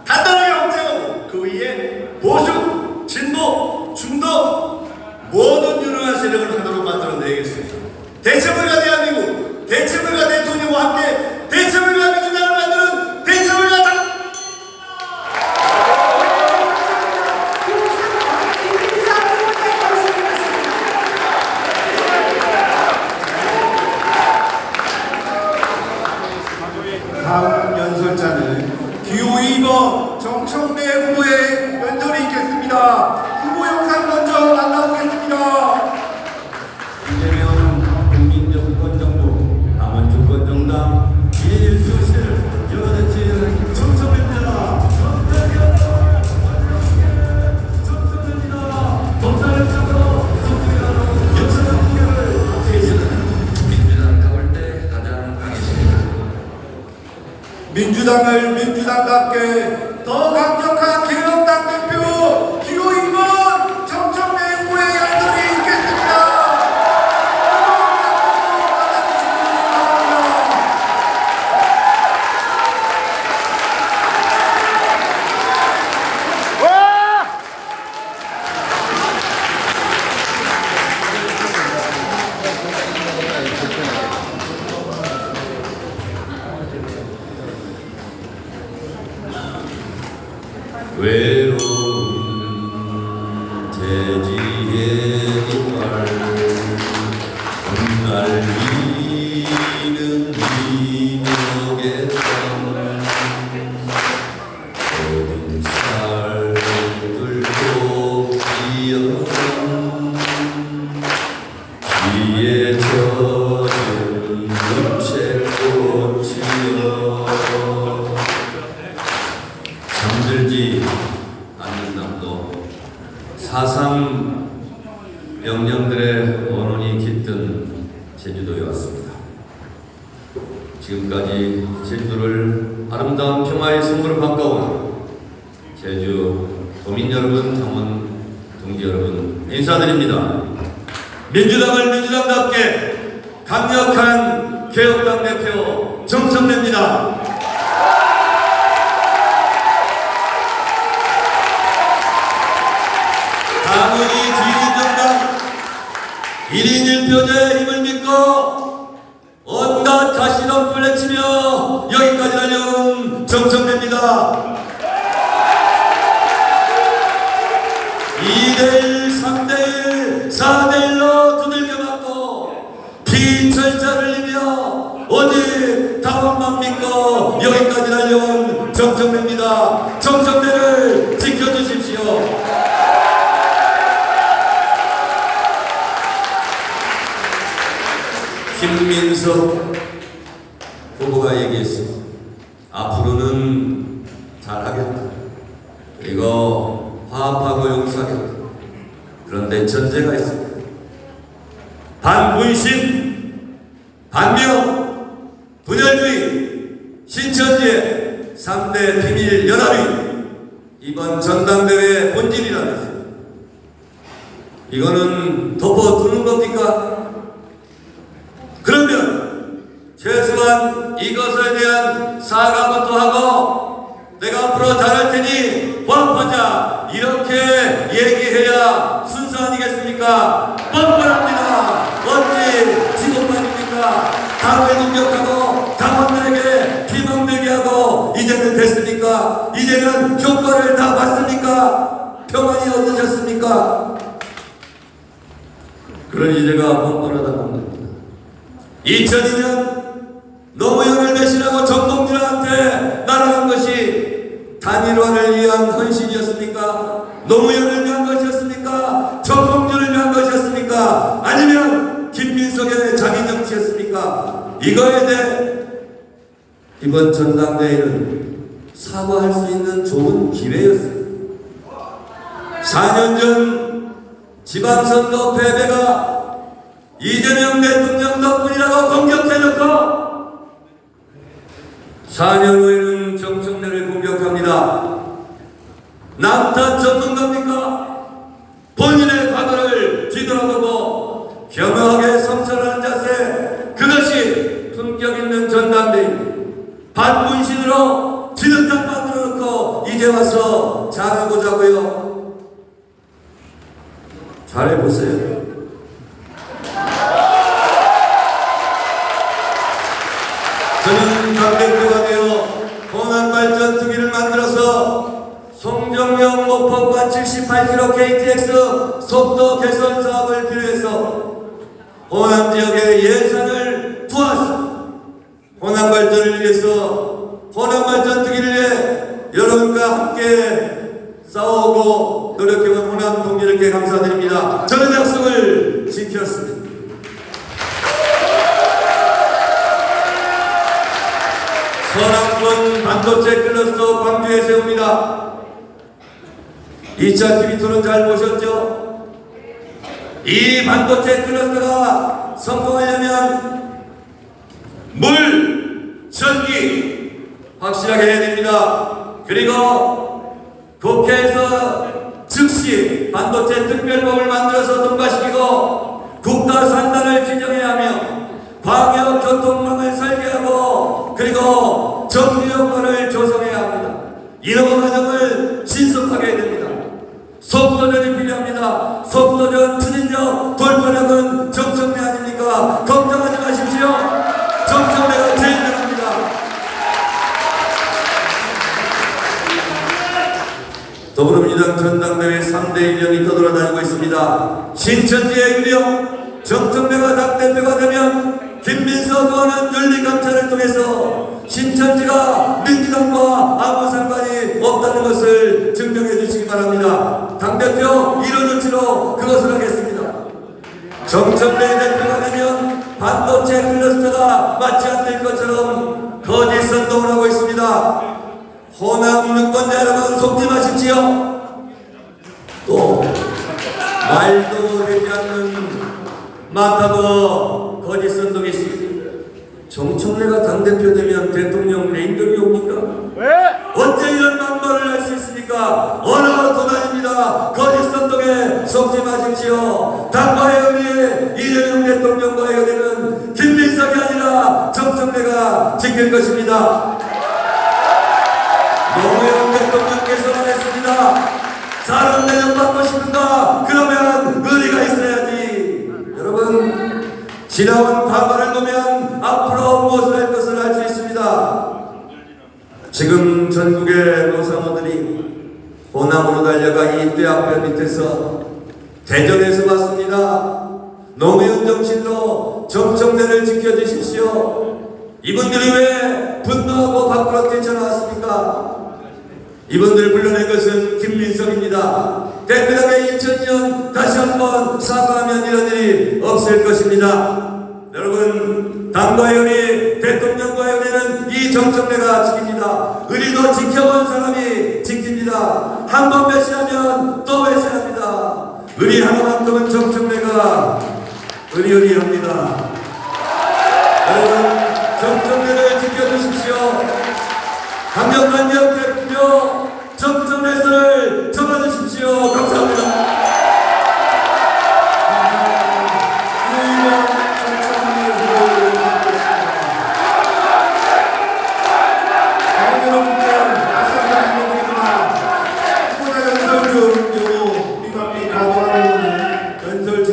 단단하게 확장하고 그 위에 보수, 진보, 중도 모든 유능한 세력을 하나로 만들어내겠습니다. 대체불가 대한민국, 대체불가 대통령과 함께 대체불가 민주당을 만드는 대체불가 당 다음 연설자는 기호 2번 정청래 후보의 연설이 있겠습니다. 후보 영상 먼저 만나보겠습니다. 이재명 국민정권정부 당원주권정당 1일표시를 열어내지 정청래입니다. 정청래입니다. 법사를 찾고 역사적 공약을 폐지하는 민주당 나올 때 가장 강했습니다. 민주당을 민주당답게 더 강력한 개혁당 대표 기호 2번 정청래 후보의 연설이 있겠습니다. 외로운 대지의 이빨 흩날리는 이목의 땅 어린 살 뚫고 피어난 귀에 젖은 물채꽃이여 잠들지 않는 남도 4.3 명령들의 원혼이 깃든 제주도에 왔습니다. 지금까지 제주도를 아름다운 평화의 선물로 바꿔온 제주 도민 여러분, 당원 동지 여러분 인사드립니다. 민주당을 민주당답게 강력한 개혁당 대표 정청래입니다. 당연히 지휘정당 1인 1표제의 힘을 믿고 온갖 가시덤불 내치며 여기까지 달려온 정청래입니다. 2대1, 3대1, 4대1로 두들겨 맞고 피철자를 흘리며 오직 당원만 믿고 여기까지 달려온 정청래입니다. 정청래를 지켜주십시오. 김민석 후보가 얘기했습니다. 앞으로는 잘하겠다. 그리고 화합하고 용서하겠다. 그런데 전제가 있습니다. 반문신, 반명, 분열주의, 신천지의 3대 비밀 연합이 이번 전당대회의 본질이라면서요. 이거는 덮어두는 겁니까? 그러면 최소한 이것에 대한 사과부터 하고 내가 앞으로 잘할 테니 어떻습니까? 뻔뻔합니다. 어찌 지금만입니까? 당을 공격하고 당원들에게 피멍들게 하고 이제는 됐습니까? 이제는 효과를 다 봤습니까? 평안이 어떠셨습니까? 그런 이제가 뻔뻔하다고 합니다. 2002년 노무현을 대신하고 정동진한테 날아간 것이 단일화를 위한 헌신이었습니까? 노무현을 위한 것이었습니까? 정동진을 위한 것이었습니까? 아니면 김민석의 자기 정치였습니까? 이거에 대해 이번 전당대회는 사과할 수 있는 좋은 기회였습니다. 4년 전 지방선거 패배가 이재명 대통령 덕분이라고 공격해놓고 4년 후에는 정청래를 공격합니다. 남탓 전문가입니까? 본인의 과거를 뒤돌아보고 겸허하게 성찰하는 자세, 그것이 품격 있는 전당대회. 반문신으로 진흙탕 만들어놓고 이제 와서 잘해보자고요. 잘해보세요. 저는 당대표가 되어 호남발전 특위를 만들어서 송정역 목포간 78km KTX 속도 개선 사업을 필요해서 호남 지역의 예산을 투하시 호남발전을 위해서 호남발전 특위를 위해 여러분과 함께 싸우고 노력해온 호남 동지들께 감사드립니다. 저는 약속을 지켰습니다. 서남권 반도체 클러스터 광주에 세웁니다. 2차 TV 토론 잘 보셨죠? 이 반도체 클러스터가 성공하려면 물, 전기 확실하게 해야 됩니다. 그리고 국회에서 즉시 반도체 특별법을 만들어서 통과시키고 국가 산단을 지정해야 하며 광역 교통망을 설계하고 그리고 정류용권을 조성해야 합니다. 이런 과정을 신속하게 해야 됩니다. 속도전이 필요합니다. 속도전 추진력 돌파력은 정청래 아닙니까? 걱정하지 마십시오. 정청래가 제일 잘합니다. 더불어민주당 전당대회 3대 1년이 떠돌아다니고 있습니다. 신천지의 유령, 정청래가 당대표가 되면 김민석 의원은 윤리감찰을 통해서 신천지가 민주당과 아무 상관이 없다는 것을 증명해 주시기 바랍니다. 당대표 이런 조치로 그것을 하겠습니다. 정청래 대표가 되면 반도체 클러스터가 맞지 않을 것처럼 거짓 선동을 하고 있습니다. 호남 유권자 여러분 속지 마십시오. 또 말도 되지 않는 많다고 거짓 선동이 있습니다. 정청래가 당대표 되면 대통령 레임덕이 옵니까? 왜? 어째 이런 막말을 할 수 있습니까? 언어가 도단입니다. 거짓 선동에 속지 마십시오. 당과의 의뢰 이재명 대통령과의 의뢰는 김민석이 아니라 정청래가 지킬 것입니다. 노무현 대통령께서 말했습니다. 사람 대접받고 싶은가? 그러면 의리가 있어야지. 여러분, 지나온 과거를 보면 앞으로 무엇을 할 것을 알 수 있습니다. 지금 전국의 노사모들이 호남으로 달려가 이 뼈아뼈 밑에서 대전에서 왔습니다. 노무현 정신으로 정청래를 지켜주십시오. 이분들이 왜 분노하고 밖으로 뛰쳐나왔습니까? 이분들을 불러낸 것은 김민석입니다. 깨끗하게 2000년 다시 한번 사과하면 이런 일이 없을 것입니다. 여러분, 당과의 의리, 대통령과의 의리는 이 정청래가 지킵니다. 의리도 지켜본 사람이 지킵니다. 한 번 배신하면 또 배신합니다. 의리 하나만큼은 정청래가 의리합니다. 여러분, 정청래를 지켜주십시오. 강력한 여 대표 정청래선을 접어주십시오. 감사합니다. 여러분께 다시 한번 안내드립니다. 후보자 연설 중 요구 미박비 거부하는 연설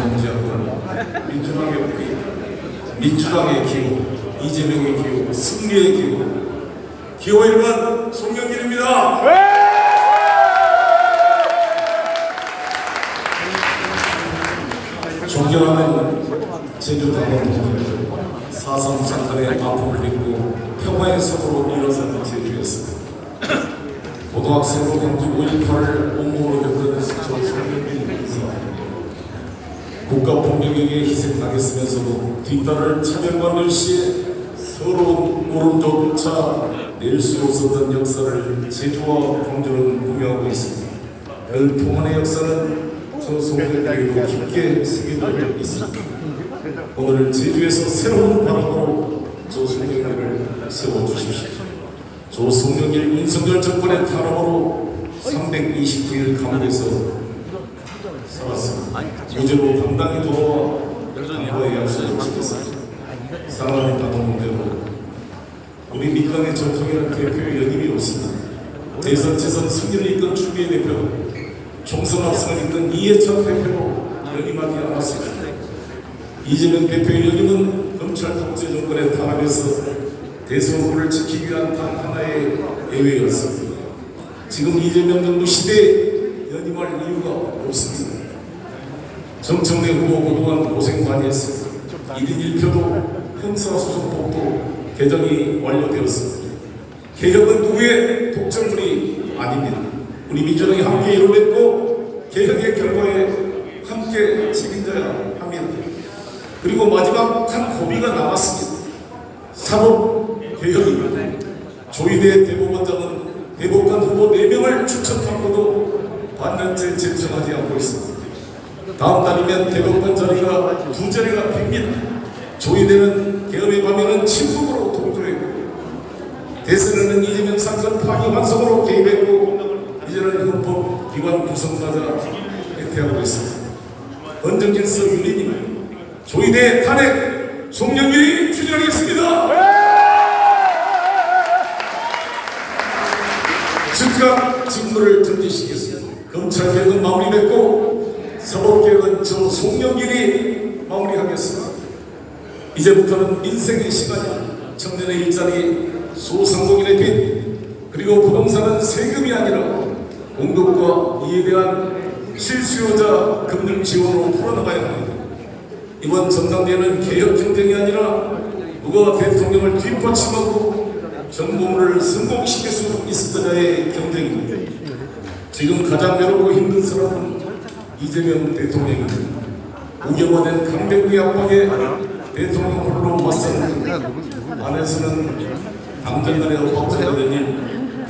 동지하고 민주당의 기호, 이재명의 기호, 승리의 기호 1번 송영길입니다. 존경하는 제주 당원들, 4.3 사건의 아픔을 딛고 평화의 섬으로 일어선 제주였습니다. 고등학생으로 경주 5.18을 온몸으로 겪은 저 송영길 인사입니다. 국가 폭력에게 희생당했으면서도 뒤따를 차별받는 시에 서러운 오른조차 낼 수 없었던 역사를 제주와 광주는 공유하고 있습니다. 그 통한의 역사는 저 송영길에게도 깊게 새겨져 있습니다. 오늘 제주에서 새로운 바람으로 저 송영길을 세워주십시오. 저 송영길 윤석열 정권의 탄압으로 329일 감옥에서 살았습니다. 무죄로 당당히 돌아와 당과의 약속을 지켰습니다. 사랑하는 당원분들, 우리 민간의 전통에는 대표의 연임이 없습니다. 대선, 재선 승리를 이끈 추미애 대표, 총선 압승을 이끈 이해찬 대표로 연임하지 않았습니다. 이재명 대표의 연임은 검찰 독재 정권의 탄압에서 대선 후보를 지키기 위한 단 하나의 예외였습니다. 지금 이재명 정부 시대에 연임할 이유가 없습니다. 정청래 후보 그동안 고생 많이 했습니다. 1인 1표도 형사소송법도 개정이 완료되었습니다. 개혁은 누구의 독점물이 아닙니다. 우리 민주당이 함께 이뤄냈고 개혁의 결과에 함께 책임져야 합니다. 그리고 마지막 한 고비가 남았습니다. 사법개혁입니다. 조희대 대법원장은 대법관 후보 4명을 추천받고도 반년째 제청하지 않고 있습니다. 다음 달이면 대법관 자리가 2자리가 빕니다. 조희대는 개헌의 밤에는 침묵으로 동조했고, 대선에는 이재명 사건 파기 완성으로 개입했고, 이제는 헌법기관 구성자자 대퇴하고 있습니다. 헌정질서 윤리님, 조희대 탄핵 송영길이 추진하겠습니다. 즉각 직무를 던지시겠습니다. 검찰개혁은 마무리됐고 사법개혁은 저 송영길이 마무리하겠습니다. 이제부터는 인생의 시간이, 청년의 일자리, 소상공인의 빚, 그리고 부동산은 세금이 아니라 공급과 이에 대한 실수요자 금융 지원으로 풀어나가야 합니다. 이번 전당대회는 개혁 경쟁이 아니라 누가 대통령을 뒷받침하고 정부를 성공시킬 수 있을 거냐의 경쟁입니다. 지금 가장 외롭고 힘든 사람은 이재명 대통령입니다. 우경화된 강대국의 압박에 대통령 홀로 맞서는 안에서는 당전간의 확정된 일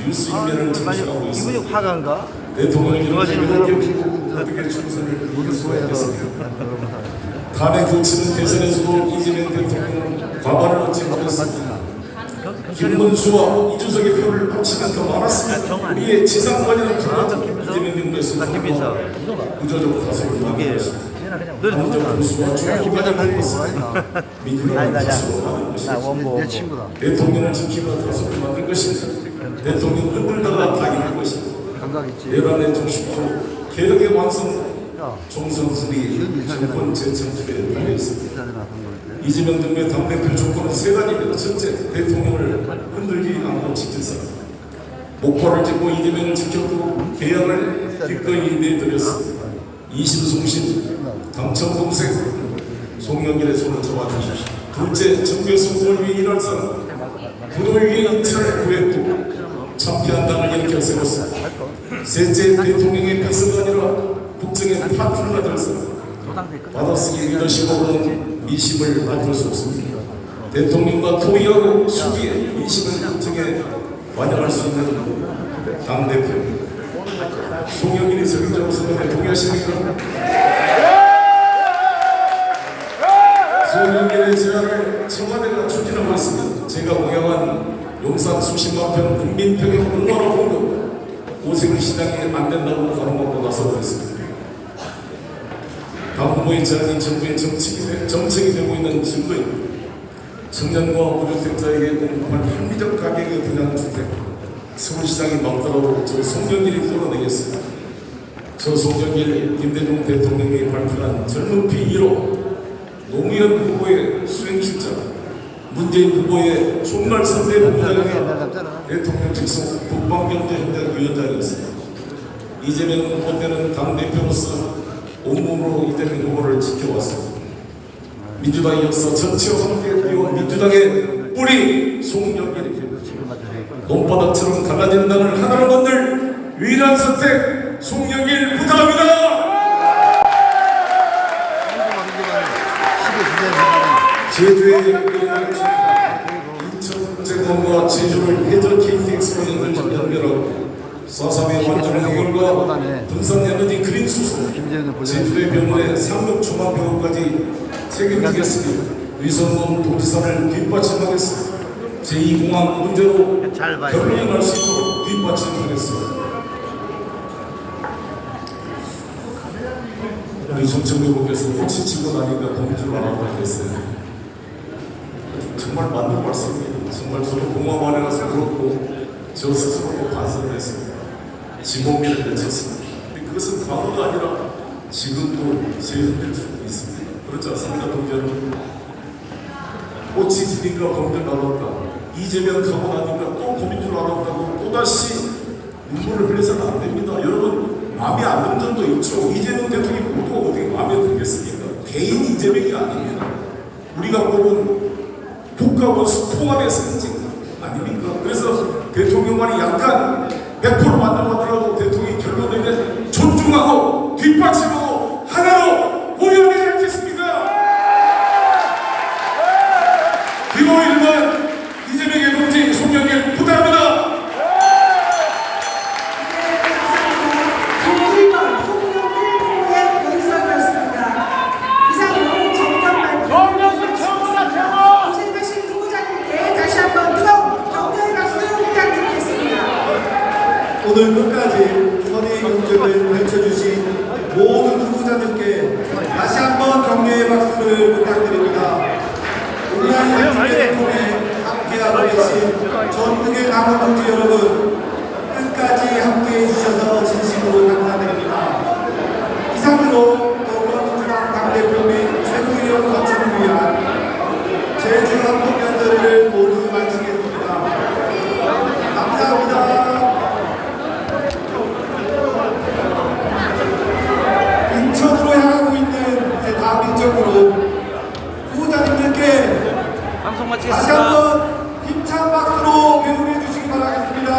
뉴스 인면을 전시하고 있습니다. 대통령이 어떻게 총선을 이길 수가 있겠습니까? 탄핵 조치는 대선에서도 이재명 대통령은 과반을 얻지 못했습니다. 김문수와 이준석의 표를 합치면 더 많았습니다. 우리의 지상관여는 불안한 이재명 정부에서 구조적으로 다소를 만들었습니다. 남적 군수와 중앙기관을 만들었습니다. 민주당은 다소를 만든 것입니다. 대통령을 지키며 다소를 만든 것입니다. 대통령 흔들다가 다기는 것입니다. 내란의 중심으로 개혁의 완성, 총선 승리, 정권 재창출에 달려있습니다. 이재명 정부의 당대표 조건은 3가지입니다. 첫째, 대통령을 흔들지 않고 지킬 사람. 목표를 짓고 이재명을 지켰고 계약을 기꺼이 내드렸습니다. 이심송신, 당첨동생, 송영길의 손을 잡아주십시오. 둘째, 정부의 성공을 위해 일할 사람. 부도위기의 인차를 구했고 참패한 당을 일으켜 세웠습니다. 셋째, 대통령의 비서가 아니라 국정의 파트너가 될 사람. 받아쓰기 리더십으로는 미심을 맡을 수 없습니다. 대통령과 토의하고 수기에 민심을 국정에 반영할 수 있는 당대표 송영길이 적극적으로 선언에 동의하십니까? 송영길의 제안을 청와대가 추진하고 있습니다. 제가 공약한 용산 수십만 평 국민평형 공마로 공급 오세훈 시장이 안 된다고 가로막고 나서고 있습니다. 당 후보의 제안이 정부의 정책이 되고 있는 증거입니다. 청년과 무주택자에게 공급할 합리적 가격의 분양주택 서울시장이 막더라도 저 송영길이 끌어내겠습니다. 저 송영길 김대중 대통령이 발표한 젊은 피 1호, 노무현 후보의 수행실장, 문재인 후보의 총괄 선대 본부장이자 대통령 직속 북방경제협력위원장이었습니다. 이재명 후보 때는 당대표로서 온몸으로 이재명 후보를 지켜왔습니다. 민주당의 역사 전체와 함께 뛰어온 민주당의 뿌리 송영길입니다. 논바닥처럼 갈라진 당을 하나로 만들 유일한 선택 송영길 부탁합니다. 제주의 인천공항과 제주를 해저 KTX로 연결하고 4.3의 완전 해결과 분산 에너지 그린 수소, 제주의 병원의 상급 종합병원까지 책임지겠으며 위성공 도지사를 뒷받침하겠습니다. 제2공항 문제로 결론이 날 수 있도록 뒷받침하겠습니다. 우리 정청래님께서 혹시 치고 나니까 공주를 알아보게 됐어요. 정말 맞는 말씀입니다. 정말 저도 공항관에 가서 그렇고 저 스스로도 반성했습니다. 지몸이를 내쳤습니다. 그것은 과거가 아니라 지금도 재현될 수 있습니다. 그렇지 않습니까, 동지 여러분? 꽃이 지니까 범죄를 알았다. 이재명 가고 나니까 또 범인 줄 알았다고 또다시 눈물을 흘려서는 안 됩니다. 여러분, 마음에 안 드는 점도 있죠. 이재명 대통령이 모두가 어떻게 마음에 들겠습니까? 개인 이재명이 아닙니다. 우리가 뽑은 국가원수 통합의 승진 아닙니까? 그래서 대통령만이 약간 100% 만들어가더라도 대통령이 결론 내면 존중하고 뒷받침하고 하나로 모여야 되지 않겠습니까? 기호 1번 이재명의 동지 송영길 부탁합니다. 오늘 끝까지 선의 경쟁을 펼쳐주신 모든 후보자들께 다시 한번 격려의 박수를 부탁드립니다. 온라인 행진을 통해 함께하고 계신 전국의 남은 동지 여러분, 끝까지 함께해 주셔서 진심으로 감사드립니다. 이상으로 더불어민주당 당대표 및 최고위원 선출을 위한 제주 한국연설을 모두 마치겠습니다. 감사합니다. 인천으로 향하고 있는 이제 다음 일정으로 후보자님들께 다시 한번 힘찬 박수로 배웅해 주시기 바라겠습니다.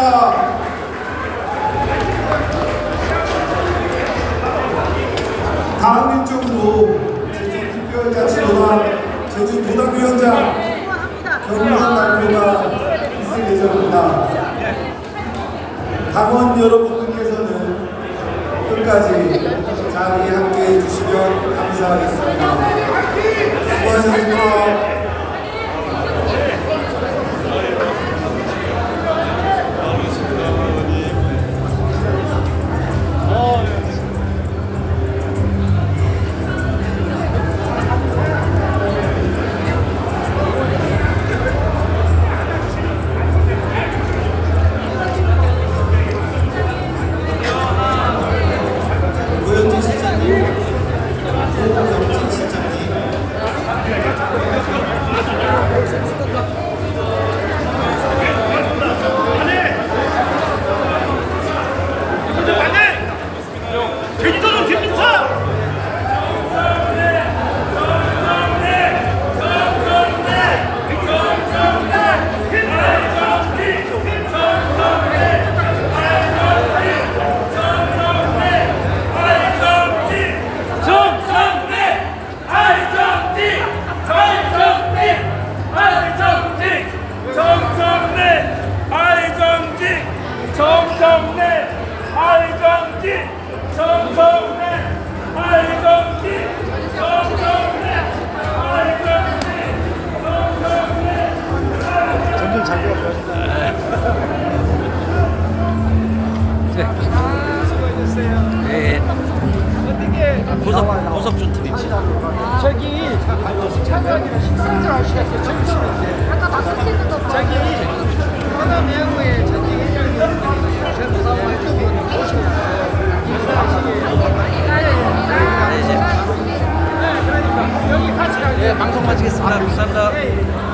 다음 일정으로 제주특별자치도당 제주도당위원장 경선 발표가 있을 예정입니다. 당원 여러분들께서는 끝까지 자리에 함께해 주시면 감사하겠습니다. 수고하셨습니다. 고석준 팀이지. 저기 차장이랑 식사를 하시겠어요? 저기 치는데. 아까 박수치는 거 저기 하나 매우에 저기 회장님 전부 다 오시면 여기 같이 가요. 방송 마치겠습니다. 감사합니다.